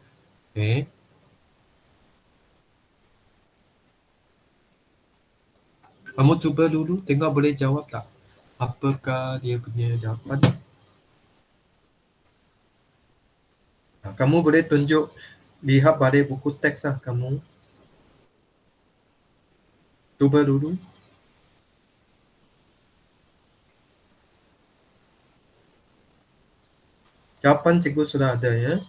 Okey. Kamu cuba dulu tengok boleh jawab tak. Apakah dia punya jawapan? Kamu boleh tunjuk, lihat balik buku teks lah kamu. Cuba dulu. Jawapan cikgu sudah ada ya.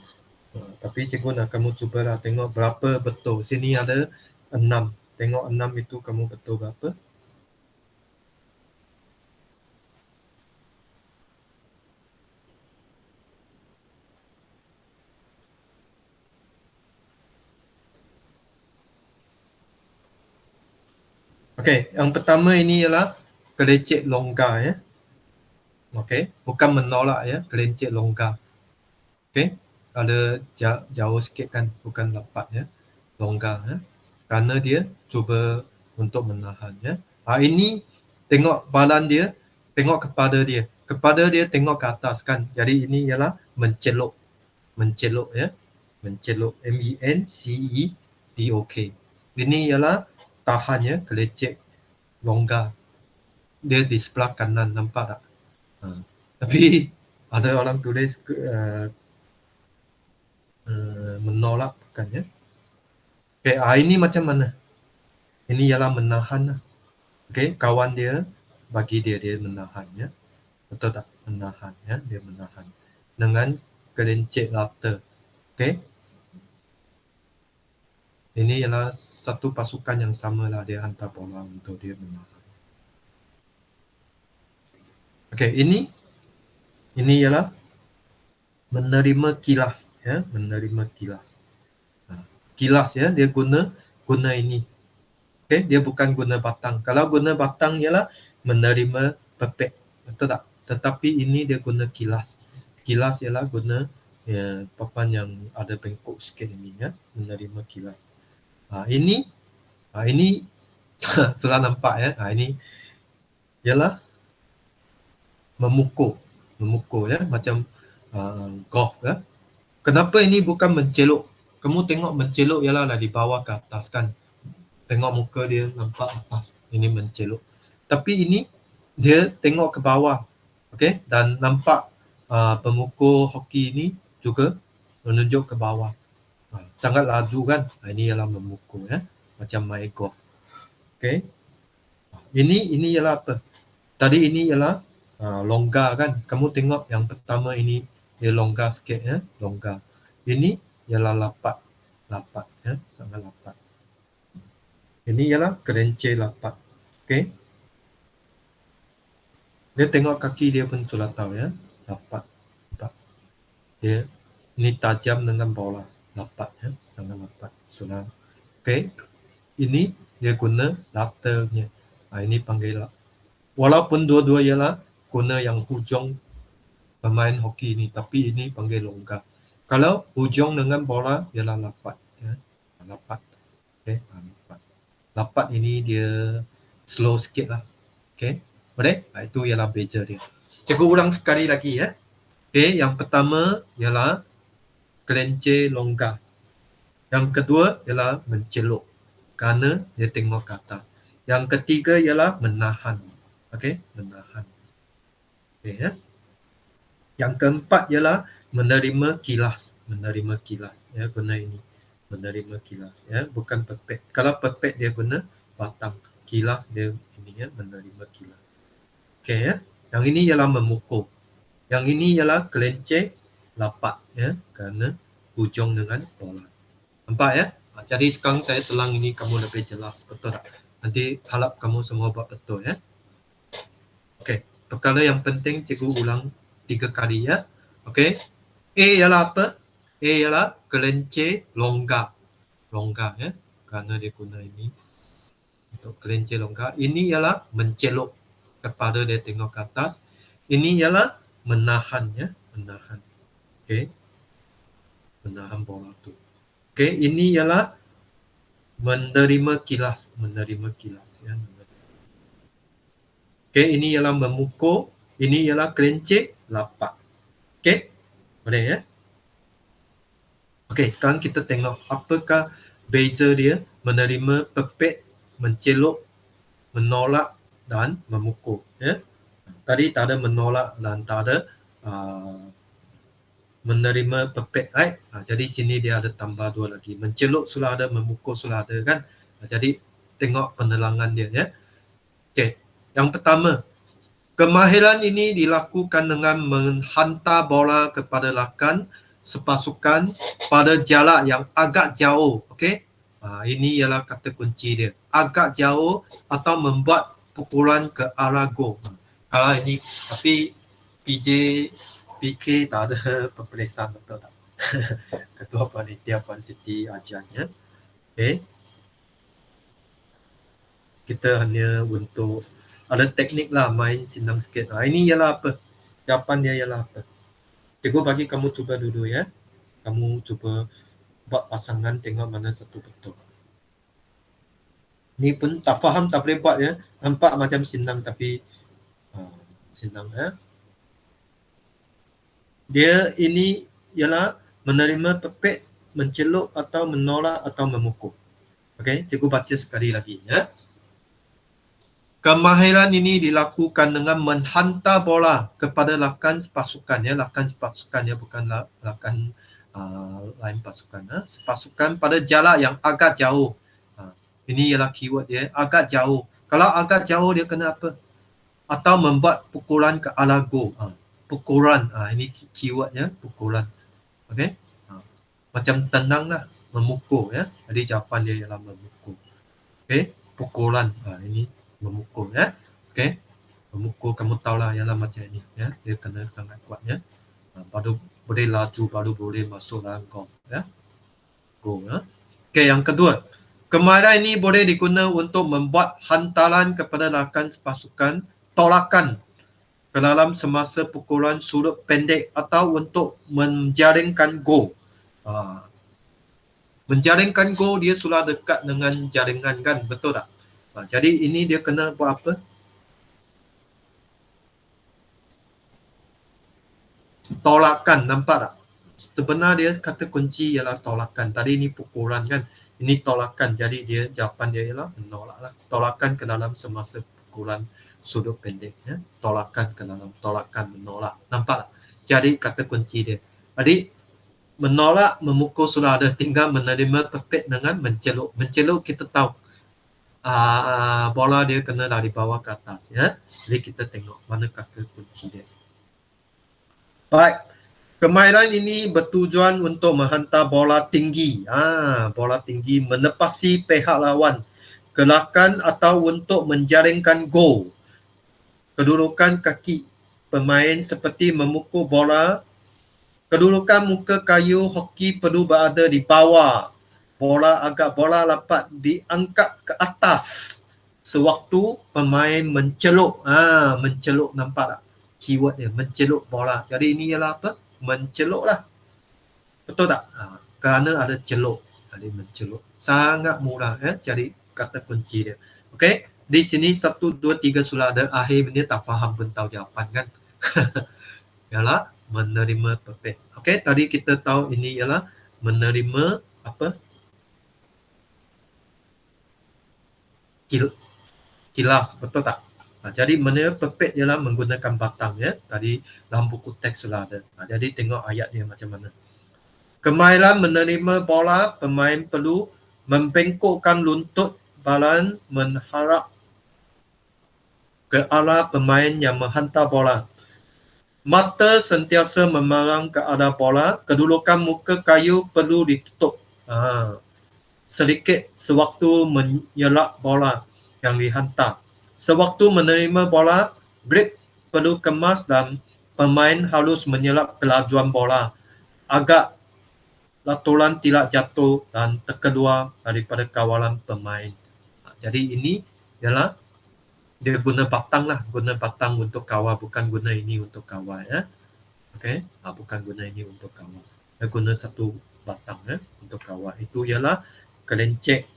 Tapi cikgu nak kamu cubalah tengok berapa betul. Sini ada 6. Tengok 6 itu kamu betul berapa. Okey, yang pertama ini ialah kelecek longgar ya. Okey, bukan menolak ya, kelecek longgar. Okey, ada jauh sikit kan, bukan lapat ya. Longgar ya. Kerana dia cuba untuk menahan ya. Ini tengok badan dia, tengok kepada dia. Kepada dia tengok ke atas kan. Jadi ini ialah menceluk. Menceluk ya. Menceluk. M-E-N-C-E-D-O-K. Ini ialah tahan ya, kelecek longgar. Dia di sebelah kanan, nampak tak? Tapi ada orang tulis menolak bukan ya. Okay, ini macam mana? Ini ialah menahan lah. Okay, kawan dia bagi dia menahan ya. Betul tak? Menahan ya, dia menahan. Dengan gelincir laughter. Okay. Ini ialah satu pasukan yang sama lah, dia hantar bola untuk dia menahan. Okay, ini ialah menerima kilas ya, menerima kilas. Kilas ya, dia guna ini. Okay, dia bukan guna batang. Kalau guna batang ialah menerima pepek. Betul tak? Tetapi ini dia guna kilas. Kilas ialah guna papan yang ada bengkok sikit ini ya, menerima kilas. Ini sudah nampak ya. Ini ialah memukul ya, macam golf ya. Kenapa ini bukan menceluk? Kamu tengok menceluk ialah dari bawah ke atas kan. Tengok muka dia nampak atas. Ini menceluk. Tapi ini dia tengok ke bawah. Okey, dan nampak pemukul hoki ini juga menunjuk ke bawah. Sangat laju kan. Ini ialah memukul ya. Macam main golf. Okey. Ini ialah apa? Tadi ini ialah longgar kan. Kamu tengok yang pertama ini dia longgar sikit ya. Longgar. Ini ialah lapat. Lapat ya. Sangat lapat. Ini ialah kerencir lapat. Okey. Dia tengok kaki dia pun sudah tahu ya. Lapat. Dia ini tajam dengan bola. Lapat ya. Sangat lapat. Sudah. Okey. Ini dia guna latarnya. Ini panggil lah. Walaupun dua-dua ialah guna yang hujung pemain hoki ini. Tapi ini panggil longgar. Kalau hujung dengan bola ialah lapat. Ya. Lapat. Okay. Lapat. Lapat ini dia slow sikit lah. Okay. Boleh? Itu ialah beza dia. Cikgu ulang sekali lagi ya. Okay. Yang pertama ialah kelencer longgar. Yang kedua ialah menceluk. Kerana dia tengok ke atas. Yang ketiga ialah menahan. Okay. Menahan. Okay ya. Yang keempat ialah menerima kilas, ya, guna ini menerima kilas, ya, bukan perfect. Kalau perfect dia guna batang, kilas dia ini, ya, menerima kilas. Okey, ya. Yang ini ialah memukul. Yang ini ialah kelenceng lapat, ya, kerana hujung dengan bola. Nampak, ya? Jadi sekarang saya telang ini kamu lebih jelas, betul tak? Nanti harap kamu semua buat betul, ya. Okey, perkara yang penting cikgu ulang 3 kali, ya. Okey. A ialah apa? A ialah kelenceng longgar. Longgar, ya. Kerana dia guna ini untuk kelenceng longgar. Ini ialah menceluk kepada dia tengok ke atas. Ini ialah menahan, ya. Menahan. Okey. Menahan bola tu. Okey, ini ialah menerima kilas. Menerima kilas, ya. Okey, ini ialah memukul. Ini ialah kelenceng lapak. Okey. Boleh, ya? Okey, sekarang kita tengok apakah beza dia menerima, pepek, menceluk, menolak dan memukul, ya. Tadi tak ada menolak dan tak ada menerima pepek, right? Jadi sini dia ada tambah 2 lagi. Menceluk sudah ada, memukul sudah ada, kan? Jadi tengok penelangan dia, ya. Okey. Yang pertama, kemahiran ini dilakukan dengan menghantar bola kepada rakan sepasukan pada jarak yang agak jauh. Okey. Ini ialah kata kunci dia. Agak jauh atau membuat pukulan ke arah gol. Kalau ini, tapi PJ, PK tak ada peperiksaan, betul tak? Ketua Panitia Puan Siti ajarnya. Okey. Kita hanya untuk ada teknik lah, main senang sikit. Ini ialah apa? Jawapan dia ialah apa? Cikgu bagi kamu cuba dulu, ya. Kamu cuba buat pasangan, tengok mana satu betul. Ni pun tak faham, tak boleh buat, ya. Nampak macam senang tapi senang, ya. Dia ini ialah menerima pepek, menceluk atau menolak atau memukul. Okey, cikgu baca sekali lagi, ya. Kemahiran ini dilakukan dengan menghantar bola kepada rakan sepasukan, ya. Rakan sepasukan, ya, bukan rakan lain pasukan, ya. Sepasukan pada jarak yang agak jauh. Ini ialah keyword dia, agak jauh. Kalau agak jauh dia kena apa? Atau membuat pukulan ke arah gol. Pukulan, ini keyword, ya, pukulan. Okey. Macam tenang lah, memukul, ya. Jadi jawapan dia ialah memukul. Okey, pukulan. Ini memukul, ya. Okey. Memukul, kamu tahulah ialah macam ini, ya. Dia kena sangat kuat, ya. Baru boleh laju, baru boleh masuk dalam gol, ya. Gol, ya. Okey, yang kedua. Kemahiran ini boleh digunakan untuk membuat hantaran kepada rakan sepasukan, tolakan ke dalam semasa pukulan sudut pendek atau untuk menjaringkan gol. Menjaringkan gol dia sudah dekat dengan jaringan, kan? Betul tak? Jadi ini dia kena buat apa? Tolakan, nampak tak? Sebenarnya dia kata kunci ialah tolakan. Tadi ini pukulan, kan? Ini tolakan. Jadi dia jawapan dia ialah menolak lah. Tolakan ke dalam semasa pukulan sudut pendek, ya. Tolakan ke dalam, tolakan, menolak. Nampak tak? Jadi kata kunci dia. Jadi menolak, memukul sudah ada, tinggal menerima pepek dengan menceluk. Menceluk kita tahu bola dia kena dari bawah ke atas, ya. Jadi kita tengok mana kata kunci dia. Baik. Kemahiran ini bertujuan untuk menghantar bola tinggi. Bola tinggi menepasi pihak lawan, gerakan atau untuk menjaringkan gol. Kedudukan kaki pemain seperti memukul bola. Kedudukan muka kayu hoki perlu berada di bawah. Bola dapat diangkat ke atas sewaktu pemain menceluk. Menceluk, nampak tak? Keyword dia, menceluk bola. Jadi ini ialah apa? Menceluk lah. Betul tak? Kerana ada celuk. Jadi menceluk. Sangat murah, ya. Jadi kata kunci dia. Okey. Di sini 1, 2, 3 sudah ada. Akhir ni tak faham pun tahu jawapan, kan? Ialah menerima pepek. Okey, tadi kita tahu ini ialah menerima apa? Kilas, betul tak? Jadi mana perfect ialah menggunakan batang ya. Tadi dalam buku teks sudah ada. Jadi tengok ayat dia macam mana. Kemahiran menerima bola, pemain perlu membengkokkan luntut badan menharap ke arah pemain yang menghantar bola. Mata sentiasa memandang ke arah bola, kedudukan muka kayu perlu ditutup. Sedikit sewaktu menyerap bola yang dihantar. Sewaktu menerima bola, grip perlu kemas dan pemain harus menyerap kelajuan bola agar laturan tidak jatuh dan terkeluar daripada kawalan pemain. Jadi ini ialah dia guna batang lah, guna batang untuk kawal, bukan guna ini untuk kawal ya. Okey, bukan guna ini untuk kawal. Dia guna satu batang ya untuk kawal. Itu ialah kelencek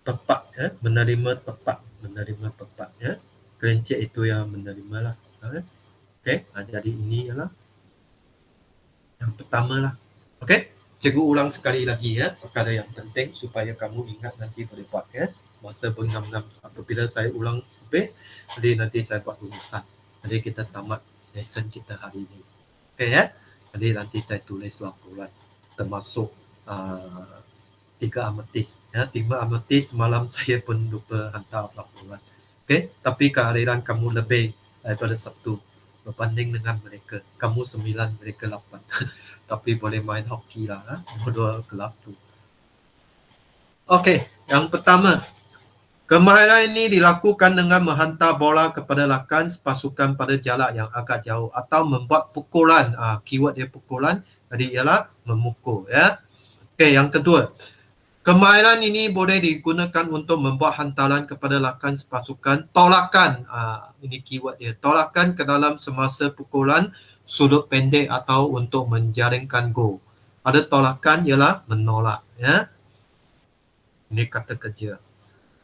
tepat ya, menerima tepat, menerima tepat ya. Kelencek itu yang menerima lah. Okey, jadi ini ialah yang pertama lah. Okey, cikgu ulang sekali lagi ya, perkara yang penting supaya kamu ingat nanti boleh buat ya. Masa berngam-ngam apabila saya ulang habis, jadi nanti saya buat rumusan. Jadi kita tamat lesson kita hari ini. Okey ya. Jadi nanti saya tulis laporan termasuk 3 ametis ya, 5 ametis semalam saya pun lupa hantar laporan. Okey, tapi kehadiran kamu lebih daripada 1 berbanding dengan mereka. Kamu 9, mereka 8. Tapi boleh main hoki lah, dua kelas tu. Okey, yang pertama, kemahiran ini dilakukan dengan menghantar bola kepada rakan pasukan pada jarak yang agak jauh atau membuat pukulan. Keyword dia pukulan, jadi ialah memukul ya. Okey, yang kedua, kemahiran ini boleh digunakan untuk membuat hantaran kepada rakan pasukan. Tolakan, ini keyword dia. Tolakan ke dalam semasa pukulan sudut pendek atau untuk menjaringkan gol. Ada tolakan ialah menolak. Ya. Ini kata kerja.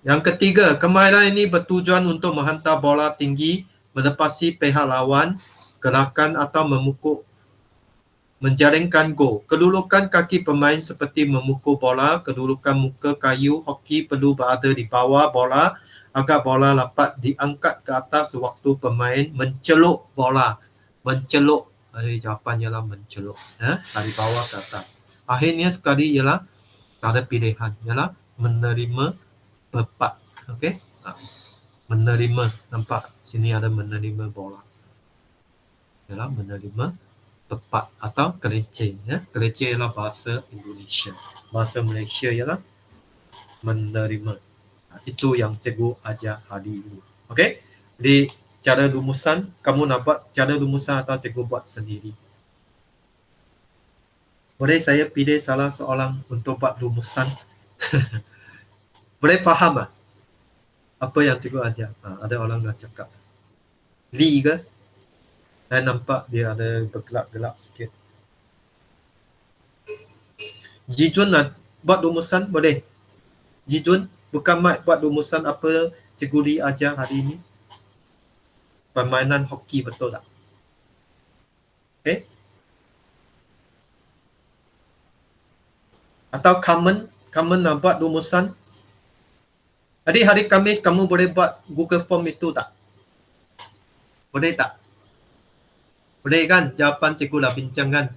Yang ketiga, kemahiran ini bertujuan untuk menghantar bola tinggi, menepasi pihak lawan, gerakan atau memukul, menjaringkan gol. Kedudukan kaki pemain seperti memukul bola, kedudukan muka kayu hoki perlu berada di bawah bola agar bola dapat diangkat ke atas sewaktu pemain mencelup bola. Mencelup, jawapannya ialah mencelup ya, dari bawah ke atas. Akhirnya sekali ialah ada pilihan, ialah menerima pepat. Okey? Menerima, nampak sini ada menerima bola. Ialah menerima tepat atau keleceh ya. Keleceh ialah bahasa Indonesia. Bahasa Malaysia ialah menerima. Itu yang cikgu ajar hari ini. Okey? Jadi cara rumusan, kamu nak buat cara rumusan atau cikgu buat sendiri? Boleh saya pilih salah seorang untuk buat rumusan? Boleh faham tak? Apa yang cikgu ajar? Ada orang dah cakap. Lee ke? Saya nampak dia ada bergelap-gelap sikit. Jijun nak buat rumusan boleh? Jijun, bukan Mat buat rumusan apa cikgu Lee ajar hari ini? Permainan hoki, betul tak? Okay? Atau Carmen nak buat rumusan? Jadi hari Khamis kamu boleh buat Google Form itu tak? Boleh tak? Boleh kan? Jawapan cikgu dah bincang kan?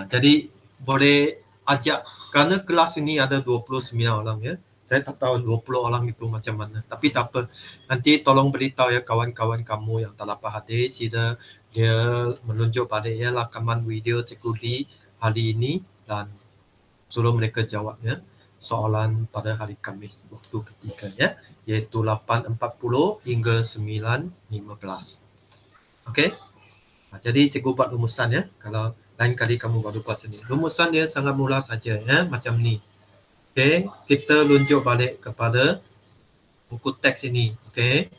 Jadi boleh ajak, kerana kelas ini ada 29 orang ya. Saya tak tahu 20 orang itu macam mana. Tapi tak apa. Nanti tolong beritahu ya kawan-kawan kamu yang tak dapat hadir. Sila dia menunjuk balik ya rakaman video cikgu Lee hari ini dan suruh mereka jawab ya soalan pada hari Khamis waktu ketiga ya. Iaitu 8.40 hingga 9.15. Okey? Jadi cikgu buat rumusan ya. Kalau lain kali kamu baru buat sendiri. Rumusan dia sangat murah saja ya, macam ni. Okey, kita lunjuk balik kepada buku teks ini. Okey.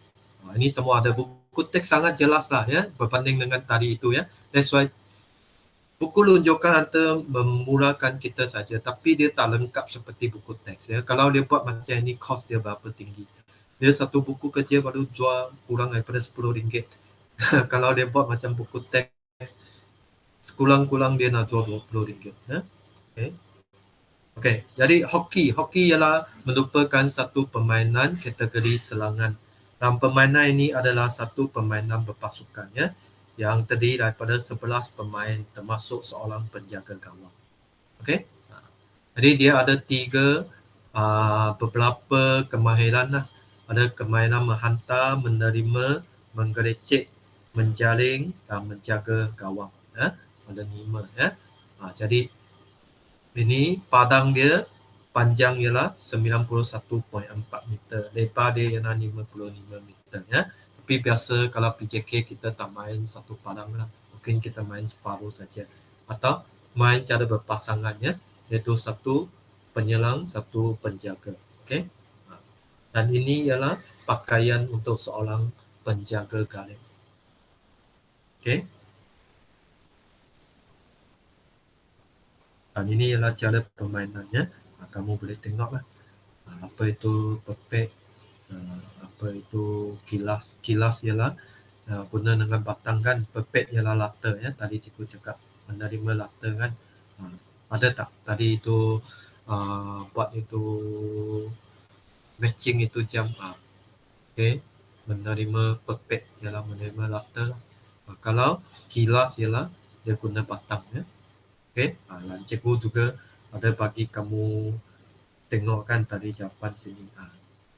Ini semua ada buku teks sangat jelas lah ya berbanding dengan tadi itu ya. That's why buku lunjukan antara memurahkan kita saja, tapi dia tak lengkap seperti buku teks ya. Kalau dia buat macam ini, kos dia berapa tinggi. Dia satu buku kerja baru jual kurang daripada RM10. Kalau dia buat macam buku teks, sekurang-kurang dia nak jual RM20 ya. Okay. Okey, jadi hoki ialah merupakan satu permainan kategori serangan. Dan permainan ini adalah satu permainan berpasukan ya, yang terdiri daripada 11 pemain termasuk seorang penjaga gawang. Okey. Jadi dia ada beberapa kemahiran lah. Ada kemahiran menghantar, menerima, menggerecek, menjaring dan menjaga gawang ya. Ada 5 ya. Jadi ini padang dia panjang ialah 91.4 meter, lebar dia ialah 55 meter ya. Tapi biasa kalau PJK kita tak main satu padang lah, mungkin kita main separuh saja atau main cara berpasangan ya, iaitu satu penyelang, satu penjaga. Okey. Dan ini ialah pakaian untuk seorang penjaga galian. Okey. Dan ini ialah cara permainannya. Kamu boleh tengoklah. Apa itu pepek, apa itu kilas. Kilas ialah guna dengan batang kan. Pepek ialah lata ya. Tadi cikgu cakap menerima lata kan. Ada tak tadi itu buat itu matching itu jam. Okey. Menerima pepek ialah menerima lata lah. Kalau kilas ialah dia guna batang ya. Okey. Dan cikgu juga ada bagi kamu tengok kan tadi jawapan sini.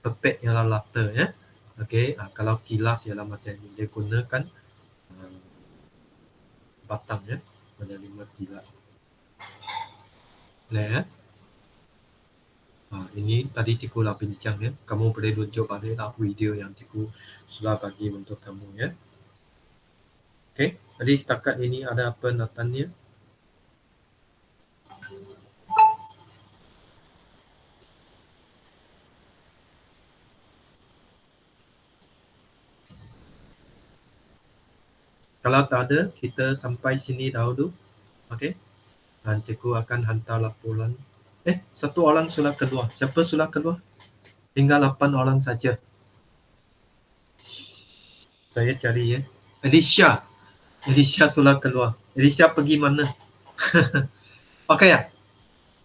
Pepek ialah lata ya. Okey. Kalau kilas ialah macam ni, dia gunakan batang ya, menerima kilas. Boleh ya. Ini tadi cikgu dah bincang ya. Kamu boleh rujuk baliklah video yang cikgu sudah bagi untuk kamu ya. Okey. Jadi setakat ini ada apa nak tanya? Kalau tak ada, kita sampai sini dahulu. Okey. Dan cikgu akan hantar laporan. Satu orang sudah keluar. Siapa sudah keluar? Tinggal 8 orang saja. Saya cari ya. Alicia sudah keluar. Alicia pergi mana? Okey ya?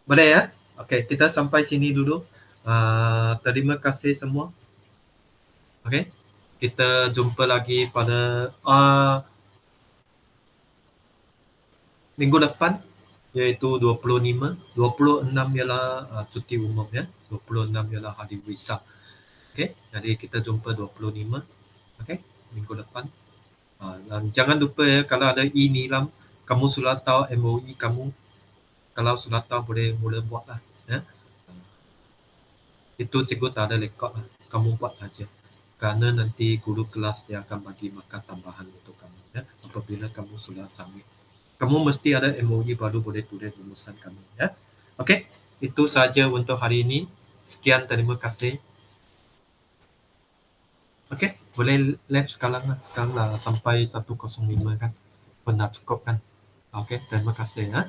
Boleh ya? Okey, kita sampai sini dulu. Terima kasih semua. Okey. Kita jumpa lagi pada minggu depan, iaitu 25. 26 ialah cuti umum ya. 26 ialah hari Waisak. Okey, jadi kita jumpa 25. Okey, minggu depan. Dan jangan lupa ya, kalau ada e-nilam, kamu sudah tahu MOE kamu. Kalau sudah tahu boleh mula buatlah ya. Itu cikgu tak ada rekod lah. Kamu buat saja. Kerana nanti guru kelas dia akan bagi markah tambahan untuk kamu ya, apabila kamu sudah submit. Kamu mesti ada MOE baru boleh tulis rumusan kamu ya. Okey, itu saja untuk hari ini. Sekian, terima kasih. Okey, boleh lab sekarang lah. Sekarang lah sampai 105 kan. Pernah cukup kan. Okey, terima kasih ya.